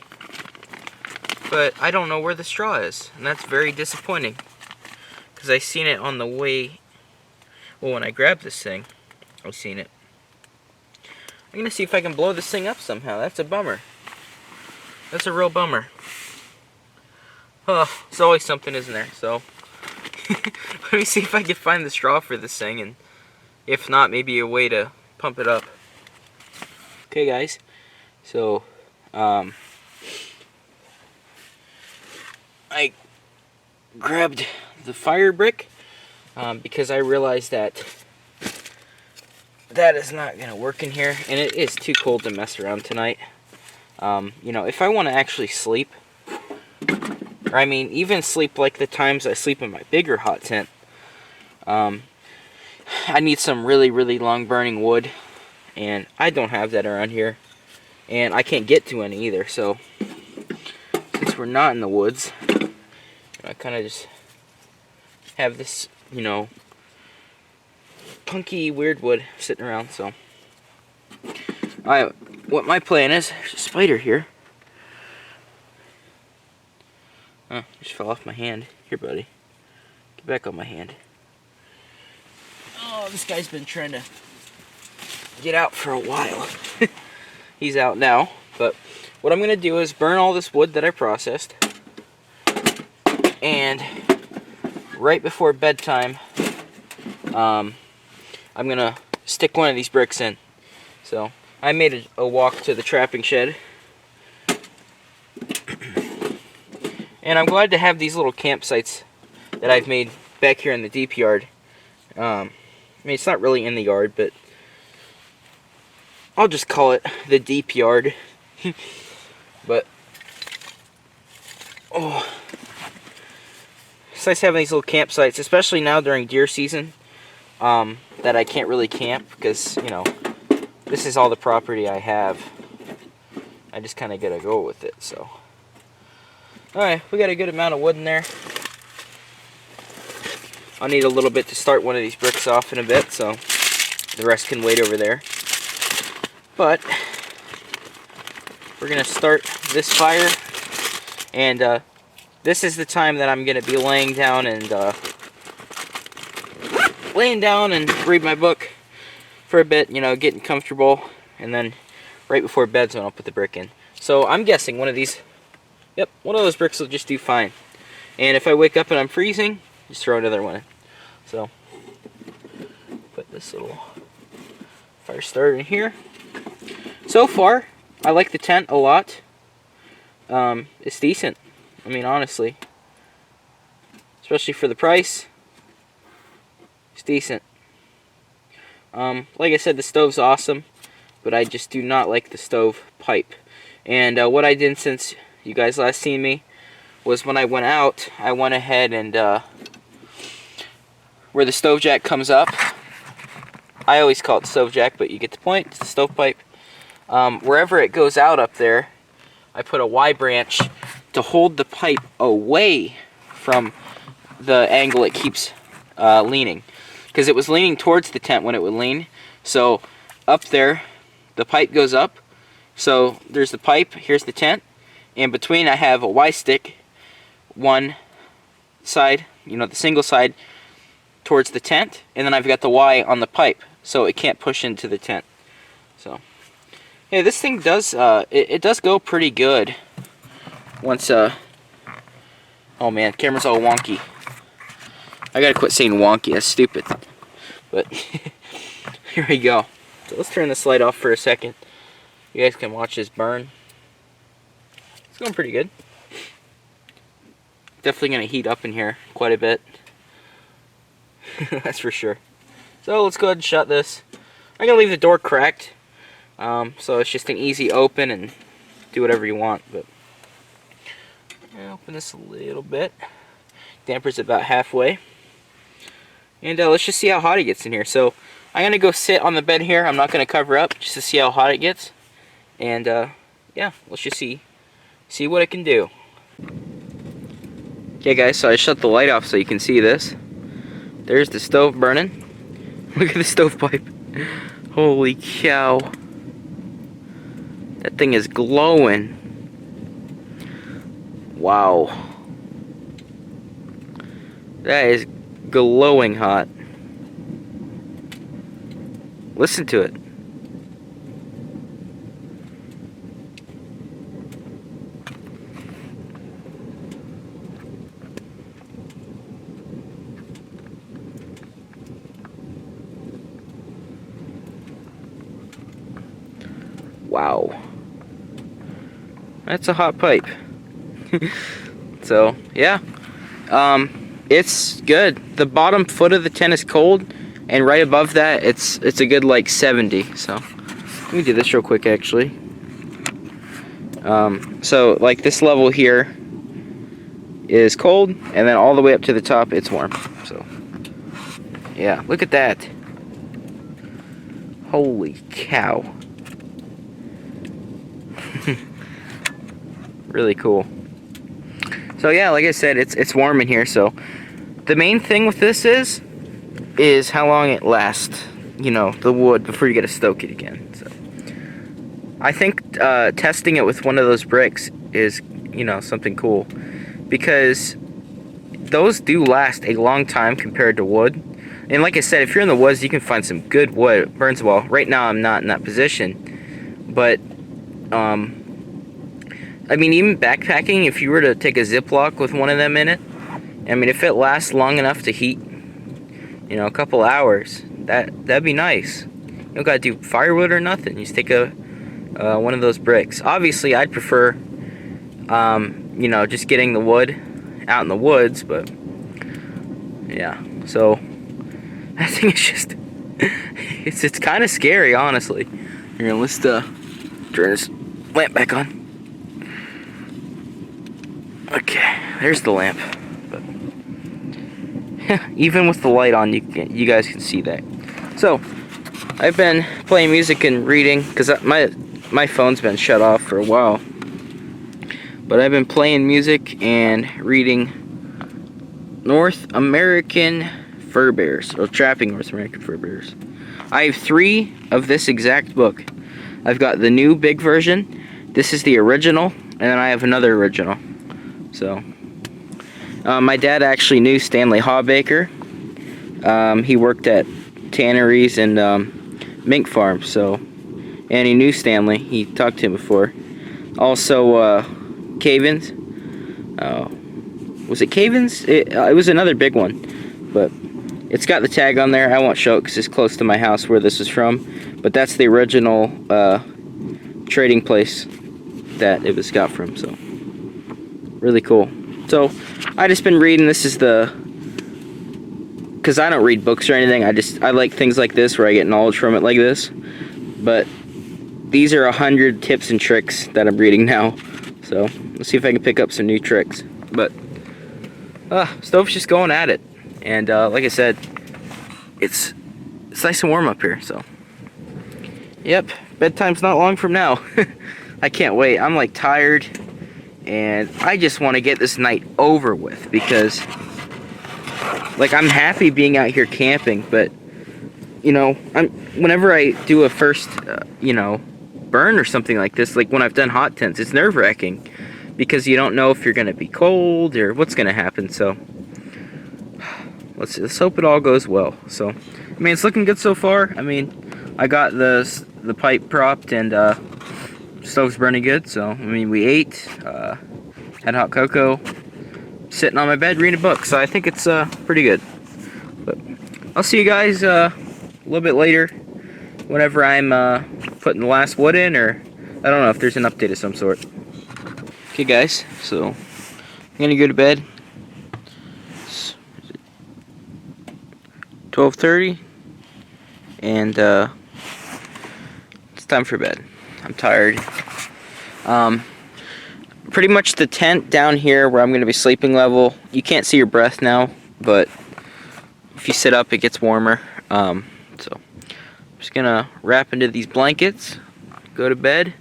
But I don't know where the straw is, and that's very disappointing, because I seen it on the way. Well, when I grabbed this thing, I seen it. I'm gonna see if I can blow this thing up somehow. That's a bummer. That's a real bummer. Oh, there's always something, isn't there? So, let me see if I can find the straw for this thing, and if not, maybe a way to pump it up. Okay, guys. So, I grabbed the fire brick because I realized that is not going to work in here, and it is too cold to mess around tonight. You know, if I want to actually sleep, or I mean, even sleep like the times I sleep in my bigger hot tent, I need some really, really long burning wood, and I don't have that around here, and I can't get to any either. So, since we're not in the woods, I kind of just have this, you know, punky weird wood sitting around. So, what my plan is, there's a spider here. Oh, just fell off my hand. Here, buddy. Get back on my hand. Oh, this guy's been trying to get out for a while. He's out now. But what I'm going to do is burn all this wood that I processed. And right before bedtime, I'm going to stick one of these bricks in. So I made a walk to the trapping shed. And I'm glad to have these little campsites that I've made back here in the deep yard. I mean, it's not really in the yard, but I'll just call it the deep yard. But, oh, it's nice having these little campsites, especially now during deer season, that I can't really camp because, you know, this is all the property I have. I just kind of gotta go with it, so. Alright, we got a good amount of wood in there. I'll need a little bit to start one of these bricks off in a bit, so the rest can wait over there. But we're going to start this fire, and this is the time that I'm going to be laying down and read my book for a bit, you know, getting comfortable, and then right before bed's when I'll put the brick in. So I'm guessing one of these, yep, one of those bricks will just do fine. And if I wake up and I'm freezing, just throw another one in. So, put this little fire starter in here. So far, I like the tent a lot. It's decent. I mean, honestly. Especially for the price. It's decent. Like I said, the stove's awesome. But I just do not like the stove pipe. And what I did since you guys last seen me was when I went out, I went ahead and where the stove jack comes up, I always call it the stove jack, but you get the point, it's the stovepipe. Wherever it goes out up there, I put a Y branch to hold the pipe away from the angle it keeps leaning. Because it was leaning towards the tent when it would lean. So up there, the pipe goes up. So there's the pipe, here's the tent. And between I have a Y stick, one side, you know, the single side towards the tent, and then I've got the Y on the pipe, so it can't push into the tent. So, yeah, this thing does, it does go pretty good once, oh man, camera's all wonky. I gotta quit saying wonky, that's stupid. But, here we go. So let's turn this light off for a second. You guys can watch this burn. It's going pretty good. Definitely going to heat up in here quite a bit. That's for sure. So let's go ahead and shut this. I'm going to leave the door cracked. So it's just an easy open and do whatever you want. But open this a little bit. Dampers about halfway. And let's just see how hot it gets in here. So I'm going to go sit on the bed here. I'm not going to cover up just to see how hot it gets. And yeah, let's just see what it can do. Okay guys, so I shut the light off so you can see this. There's the stove burning. Look at the stovepipe. Holy cow. That thing is glowing. Wow. That is glowing hot. Listen to it. Wow. That's a hot pipe. So, yeah. It's good. The bottom foot of the tent is cold, and right above that, it's a good like 70. So, let me do this real quick, actually. So, like this level here is cold, and then all the way up to the top, it's warm. So, yeah, look at that. Holy cow. Really cool. So yeah, like I said, it's warm in here. So the main thing with this is how long it lasts. You know, the wood before you get to stoke it again. So I think testing it with one of those bricks is, you know, something cool, because those do last a long time compared to wood. And like I said, if you're in the woods, you can find some good wood. It burns well. Right now, I'm not in that position, but I mean, even backpacking, if you were to take a Ziploc with one of them in it, I mean, if it lasts long enough to heat, you know, a couple hours, that'd be nice. You don't gotta do firewood or nothing. You just take one of those bricks. Obviously, I'd prefer, you know, just getting the wood out in the woods, but yeah. So that thing is just, it's kind of scary, honestly. Here, let's turn this lamp back on. Okay, there's the lamp. But even with the light on, you guys can see that. So I've been playing music and reading because my phone's been shut off for a while. But I've been playing music and reading North American fur bears, or trapping North American fur bears. I have 3 of this exact book. I've got the new big version. This is the original, and then I have another original. So, my dad actually knew Stanley Hawbaker. He worked at tanneries and mink farms, so, and he knew Stanley. He talked to him before. Also, Cavens. Was it Cavens? It was another big one, but it's got the tag on there. I won't show it because it's close to my house where this is from, but that's the original trading place that it was got from. So really cool. So I just been reading. This is because I don't read books or anything. I like things like this where I get knowledge from it like this. But these are 100 tips and tricks that I'm reading now. So let's see if I can pick up some new tricks. But stove's just going at it, and like I said, it's nice and warm up here. So yep, bedtime's not long from now. I can't wait. I'm like tired, and I just want to get this night over with, because like I'm happy being out here camping, but you know, whenever I do a first you know, burn or something like this, like when I've done hot tents, it's nerve-wracking because you don't know if you're gonna be cold or what's gonna happen. So let's hope it all goes well. So I mean, it's looking good so far. I mean, I got the pipe propped, and stove's burning good. So I mean, we ate, had hot cocoa, sitting on my bed reading a book. So I think it's pretty good. But I'll see you guys a little bit later, whenever I'm putting the last wood in, or I don't know if there's an update of some sort. Okay guys, so I'm gonna go to bed. It's 12:30, and it's time for bed. I'm tired. Pretty much the tent down here where I'm gonna be sleeping level, you can't see your breath now, but if you sit up it gets warmer. So I'm just gonna wrap into these blankets, go to bed.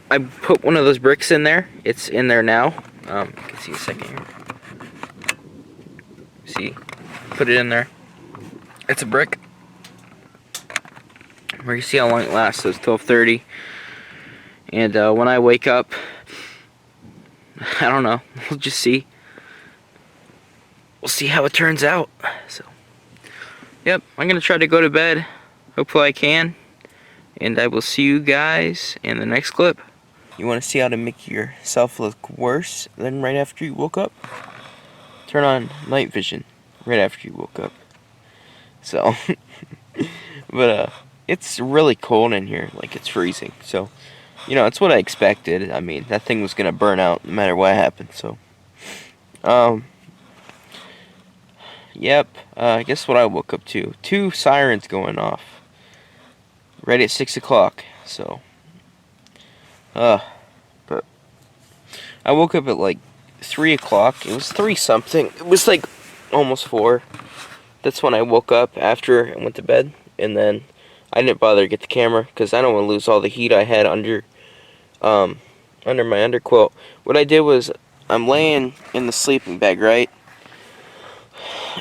I put one of those bricks in there. It's in there now. You can see a second here. See, put it in there. It's a brick. Where you see how long it lasts. So it's 12:30, and when I wake up, I don't know. We'll just see. We'll see how it turns out. So, yep, I'm gonna try to go to bed. Hopefully I can, and I will see you guys in the next clip. You want to see how to make yourself look worse than right after you woke up? Turn on night vision right after you woke up. So, but it's really cold in here, like it's freezing. So, you know, it's what I expected. I mean, that thing was gonna burn out no matter what happened. So, um, yep. Guess what I woke up to? 2 sirens going off right at 6 o'clock. So, but I woke up at like 3 o'clock. It was 3 something. It was like almost 4. That's when I woke up after I went to bed, and then I didn't bother to get the camera because I don't want to lose all the heat I had under my underquilt. What I did was I'm laying in the sleeping bag, right,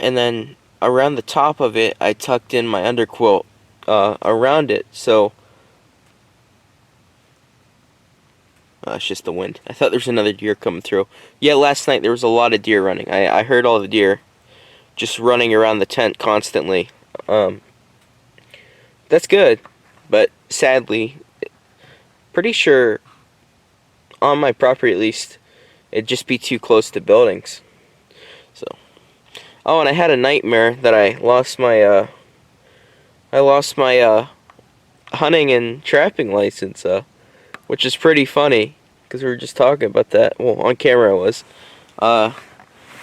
and then around the top of it I tucked in my underquilt around it. So it's just the wind. I thought there was another deer coming through. Yeah, last night there was a lot of deer running. I heard all the deer just running around the tent constantly. That's good, but sadly, pretty sure on my property at least, it'd just be too close to buildings. So, oh, and I had a nightmare that I lost my hunting and trapping license, which is pretty funny because we were just talking about that. Well, on camera I was,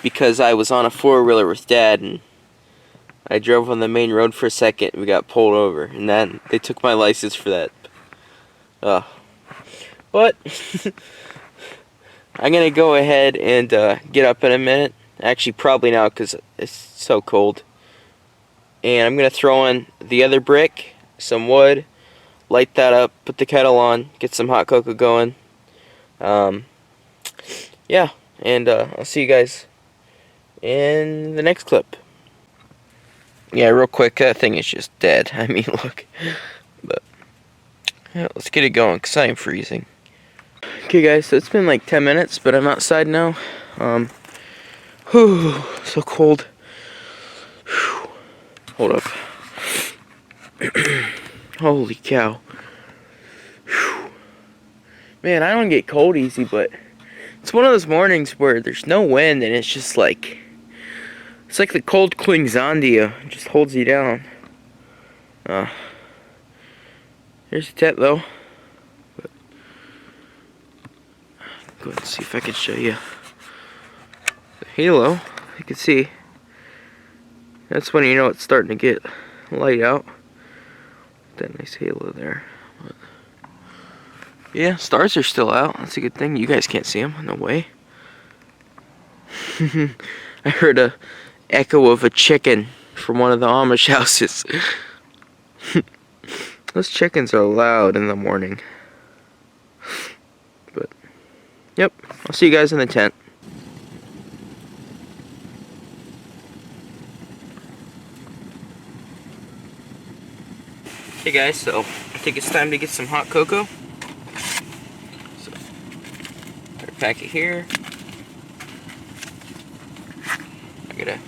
because I was on a 4-wheeler with Dad and I drove on the main road for a second and we got pulled over, and then they took my license for that. But I'm gonna go ahead and get up in a minute. Actually, probably now because it's so cold. And I'm gonna throw in the other brick, some wood, light that up, put the kettle on, get some hot cocoa going. Yeah, and I'll see you guys in the next clip. Yeah, real quick, that thing is just dead. I mean, look. But yeah, let's get it going, because I am freezing. Okay, guys, so it's been like 10 minutes, but I'm outside now. Whew, so cold. Whew. Hold up. Holy cow. Whew. Man, I don't get cold easy, but it's one of those mornings where there's no wind, and it's just like... It's like the cold clings on to you. It just holds you down. Here's the tent, though. But go ahead and see if I can show you the halo. You can see. That's when you know it's starting to get light out. That nice halo there. But yeah, stars are still out. That's a good thing. You guys can't see them. No way. I heard a echo of a chicken from one of the Amish houses. Those chickens are loud in the morning. But, yep, I'll see you guys in the tent. Hey guys, so I think it's time to get some hot cocoa. So, pack it here. I gotta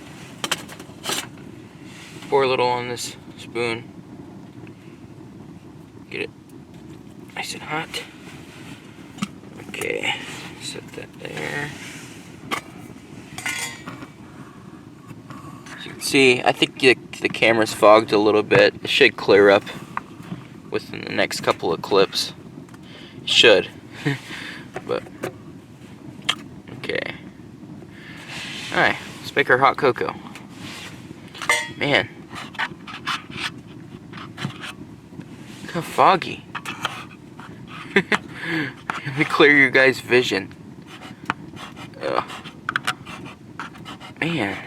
pour a little on this spoon. Get it nice and hot. Okay, set that there. As you can see, I think the camera's fogged a little bit. It should clear up within the next couple of clips. It should. But, okay. Alright, let's make our hot cocoa. Man. Look how foggy. Let me clear your guys' vision. Ugh. Man.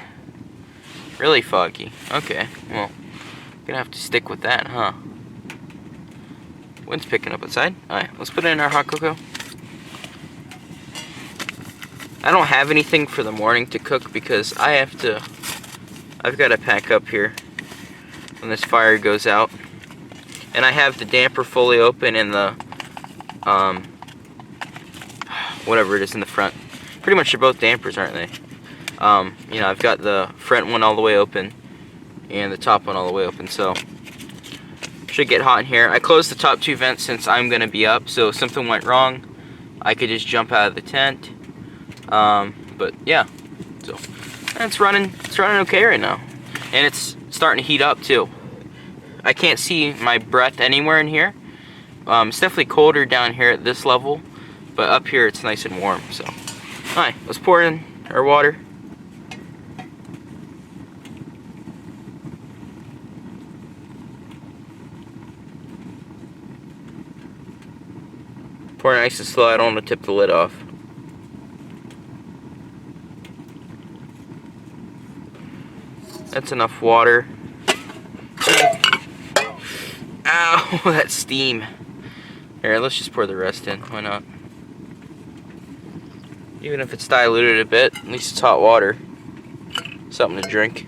Really foggy. Okay, well, gonna have to stick with that, huh? Wind's picking up outside. Alright, let's put in our hot cocoa. I don't have anything for the morning to cook because I've got to pack up here when this fire goes out. And I have the damper fully open and the, whatever it is in the front. Pretty much they're both dampers, aren't they? You know, I've got the front one all the way open and the top one all the way open, so should get hot in here. I closed the top 2 vents since I'm going to be up, so if something went wrong, I could just jump out of the tent. But yeah, so it's running okay right now, and it's starting to heat up too. I can't see my breath anywhere in here. It's definitely colder down here at this level, but up here it's nice and warm. So, alright, let's pour in our water. Pour nice and slow. I don't want to tip the lid off. That's enough water. Ow, that steam. Here, let's just pour the rest in. Why not? Even if it's diluted a bit, at least it's hot water. Something to drink.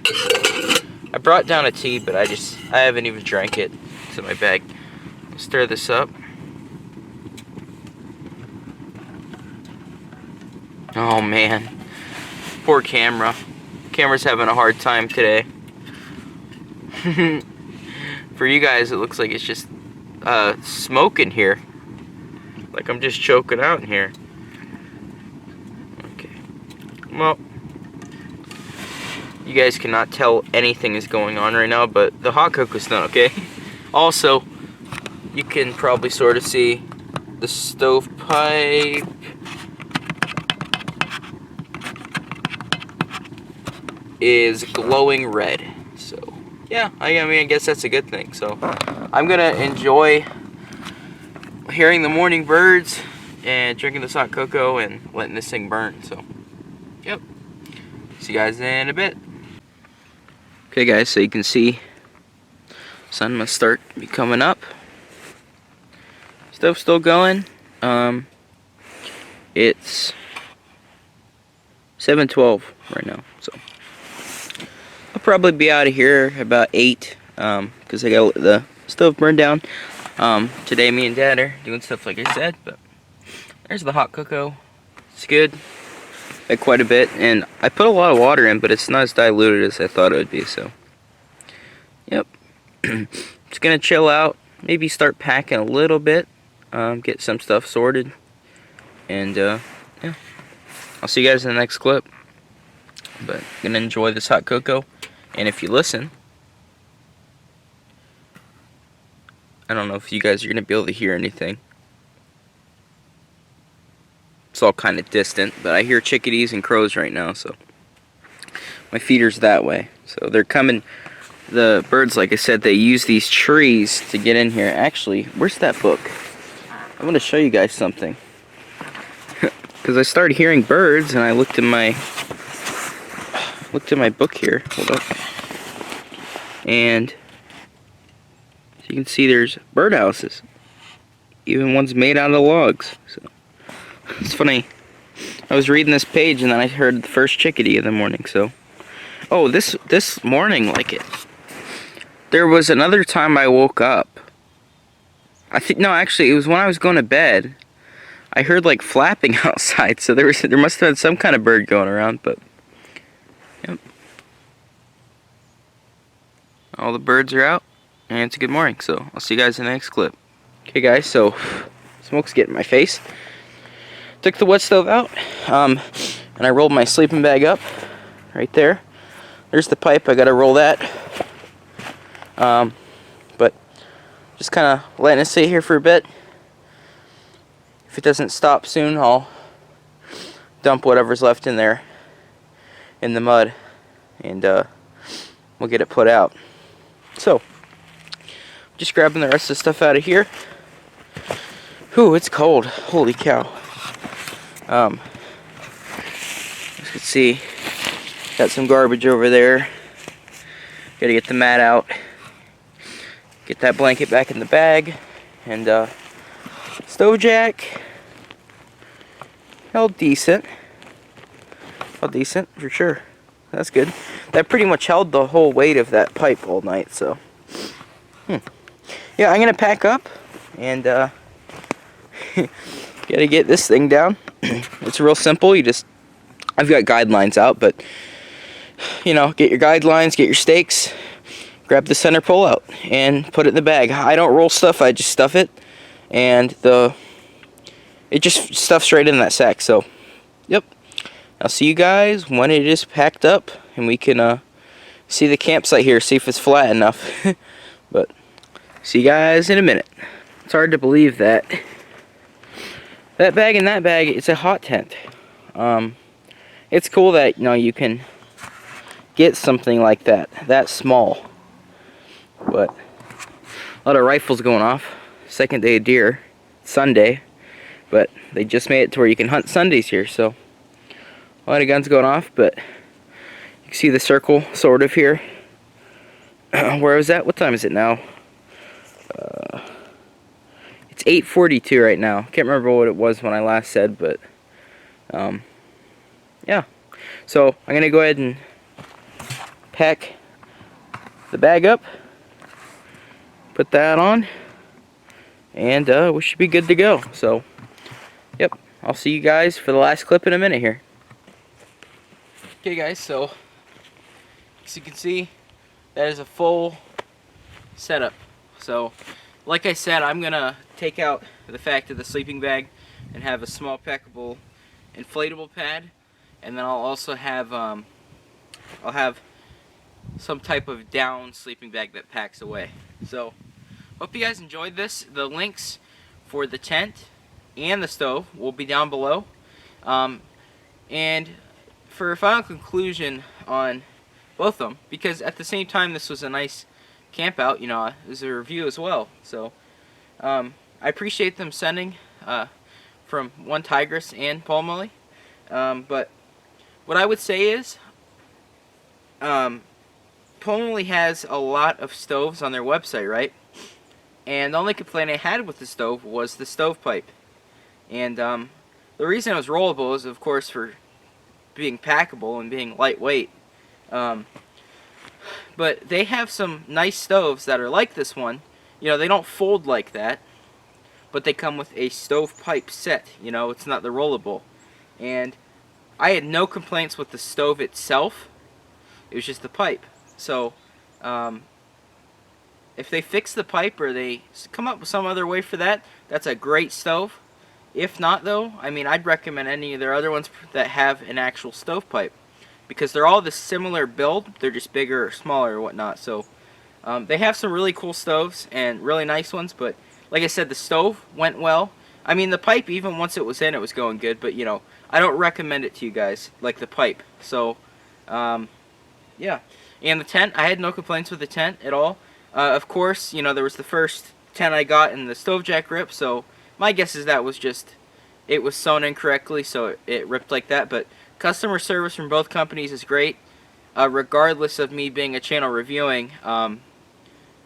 I brought down a tea, but I haven't even drank it. It's in my bag. Stir this up. Oh man, poor camera. Camera's having a hard time today. For you guys, it looks like it's just smoke in here. Like I'm just choking out in here. Okay. Well, you guys cannot tell anything is going on right now, but the hot cocoa's done, okay? Also, you can probably sort of see the stovepipe. Is glowing red. So yeah, I mean, I guess that's a good thing. So I'm gonna enjoy hearing the morning birds and drinking this hot cocoa and letting this thing burn. So yep, see you guys in a bit. Okay guys, so you can see sun must start be coming up. Stove's still going. It's 7:12 right now, so I'll probably be out of here about 8, because I got the stove burned down. Today me and Dad are doing stuff like I said, but there's the hot cocoa. It's good. Like quite a bit, and I put a lot of water in, but it's not as diluted as I thought it would be, so yep. Just gonna chill out, maybe start packing a little bit, get some stuff sorted, and yeah. I'll see you guys in the next clip. But I'm gonna enjoy this hot cocoa, and if you listen, I don't know if you guys are gonna be able to hear anything. It's all kind of distant, but I hear chickadees and crows right now, so my feeder's that way. So they're coming. The birds, like I said, they use these trees to get in here. Actually, where's that book? I'm gonna show you guys something. Because I started hearing birds, and I looked in my book here. Hold up. And so you can see there's birdhouses. Even ones made out of logs. So it's funny. I was reading this page and then I heard the first chickadee of the morning. So, oh, this morning, like there was another time I woke up. Actually, it was when I was going to bed. I heard like flapping outside. So there must have been some kind of bird going around, but. Yep. All the birds are out, and it's a good morning, so I'll see you guys in the next clip. Okay guys, so smoke's getting in my face. Took the wet stove out, and I rolled my sleeping bag up right there. There's the pipe, I gotta roll that. But just kind of letting it sit here for a bit. If it doesn't stop soon, I'll dump whatever's left in there in the mud, and we'll get it put out. So, just grabbing the rest of the stuff out of here. Whew, it's cold. Holy cow. As you can see, got some garbage over there. Gotta get the mat out. Get that blanket back in the bag. And stove jack. Held decent. Held decent, for sure. That's good. That pretty much held the whole weight of that pipe all night, so. Yeah, I'm gonna pack up and gotta get this thing down. It's real simple. I've got guidelines out, but you know, get your guidelines, get your stakes, grab the center pull out, and put it in the bag. I don't roll stuff, I just stuff it, and it just stuffs right in that sack. So, yep. I'll see you guys when it is packed up and we can see the campsite here, see if it's flat enough. But See you guys in a minute. It's hard to believe that bag and that bag, it's a hot tent. It's cool that, you know, you can get something like that small. But a lot of rifles going off. Second day of deer, Sunday. But they just made it to where you can hunt Sundays here, so a lot of guns going off, but you can see the circle sort of here. Where I was at? What time is it now? It's 8:42 right now. Can't remember what it was when I last said, but yeah. So I'm gonna go ahead and pack the bag up, put that on, and we should be good to go. So, yep. I'll see you guys for the last clip in a minute here. Okay, guys. So, as you can see, that is a full setup. So, like I said, I'm gonna take out the fact of the sleeping bag and have a small packable inflatable pad, and then I'll also have I'll have some type of down sleeping bag that packs away. So, hope you guys enjoyed this. The links for the tent and the stove will be down below. And for a final conclusion on both of them, because at the same time this was a nice camp out, you know, it was a review as well. So I appreciate them sending from One Tigress and Paul Mully. But what I would say is Paul Mully has a lot of stoves on their website, right? And the only complaint I had with the stove was the stovepipe. And the reason it was rollable is, of course, for being packable and being lightweight. But they have some nice stoves that are like this one. You know, they don't fold like that, but they come with a stovepipe set. You know, it's not the rollable. And I had no complaints with the stove itself. It was just the pipe. So, if they fix the pipe or they come up with some other way for that, that's a great stove. If not, though, I mean, I'd recommend any of their other ones that have an actual stovepipe, because they're all the similar build. They're just bigger or smaller or whatnot. So they have some really cool stoves and really nice ones. But like I said, the stove went well. I mean, the pipe, even once it was in, it was going good. But, you know, I don't recommend it to you guys, like the pipe. So, yeah. And the tent, I had no complaints with the tent at all. Of course, you know, there was the first tent I got in the stove jack rip. So my guess is that was just, it was sewn incorrectly, so it ripped like that. But customer service from both companies is great. Regardless of me being a channel reviewing,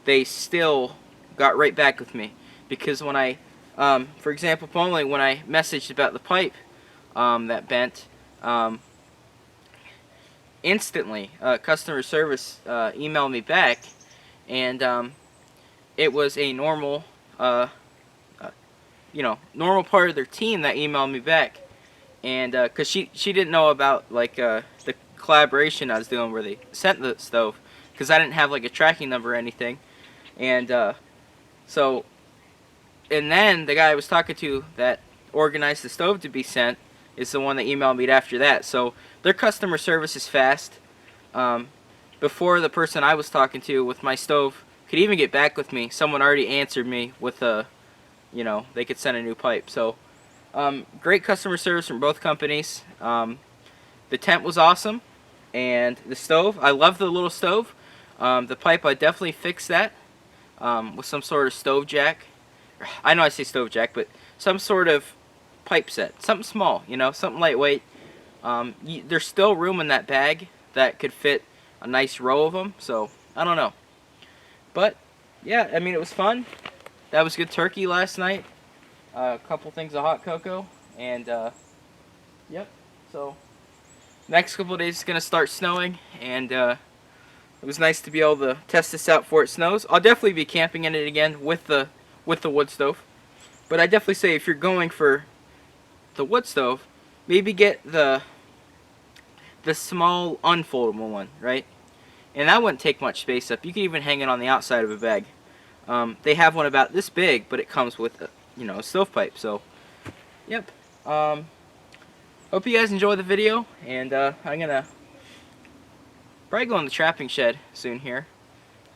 they still got right back with me. Because when I, for example, only when I messaged about the pipe that bent, instantly customer service emailed me back, and it was a normal, you know, normal part of their team that emailed me back. And because she didn't know about like the collaboration I was doing where they sent the stove, because I didn't have like a tracking number or anything. And so, and then the guy I was talking to that organized the stove to be sent is the one that emailed me after that. So their customer service is fast. Before the person I was talking to with my stove could even get back with me, someone already answered me with a, you know, they could send a new pipe. So great customer service from both companies. The tent was awesome, and the stove, I love the little stove. The pipe, I definitely fixed that with some sort of stove jack. I know I say stove jack, but some sort of pipe set, something small, you know, something lightweight. There's still room in that bag that could fit a nice row of them, so I don't know. But yeah, I mean, it was fun. That was good turkey last night. A couple things of hot cocoa, and yep. So next couple of days it's gonna start snowing, and it was nice to be able to test this out before it snows. I'll definitely be camping in it again with the wood stove. But I definitely say if you're going for the wood stove, maybe get the small unfoldable one, right? And that wouldn't take much space up. You can even hang it on the outside of a bag. They have one about this big, but it comes with a, you know, a stovepipe. So, yep. Hope you guys enjoy the video, and I'm gonna probably go in the trapping shed soon here.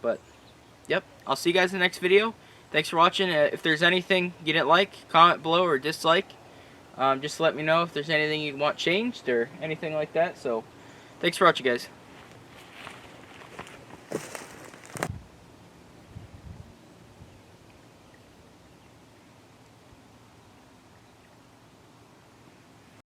But, yep. I'll see you guys in the next video. Thanks for watching. If there's anything you didn't like, comment below or dislike. Just let me know if there's anything you want changed or anything like that. So, thanks for watching, guys.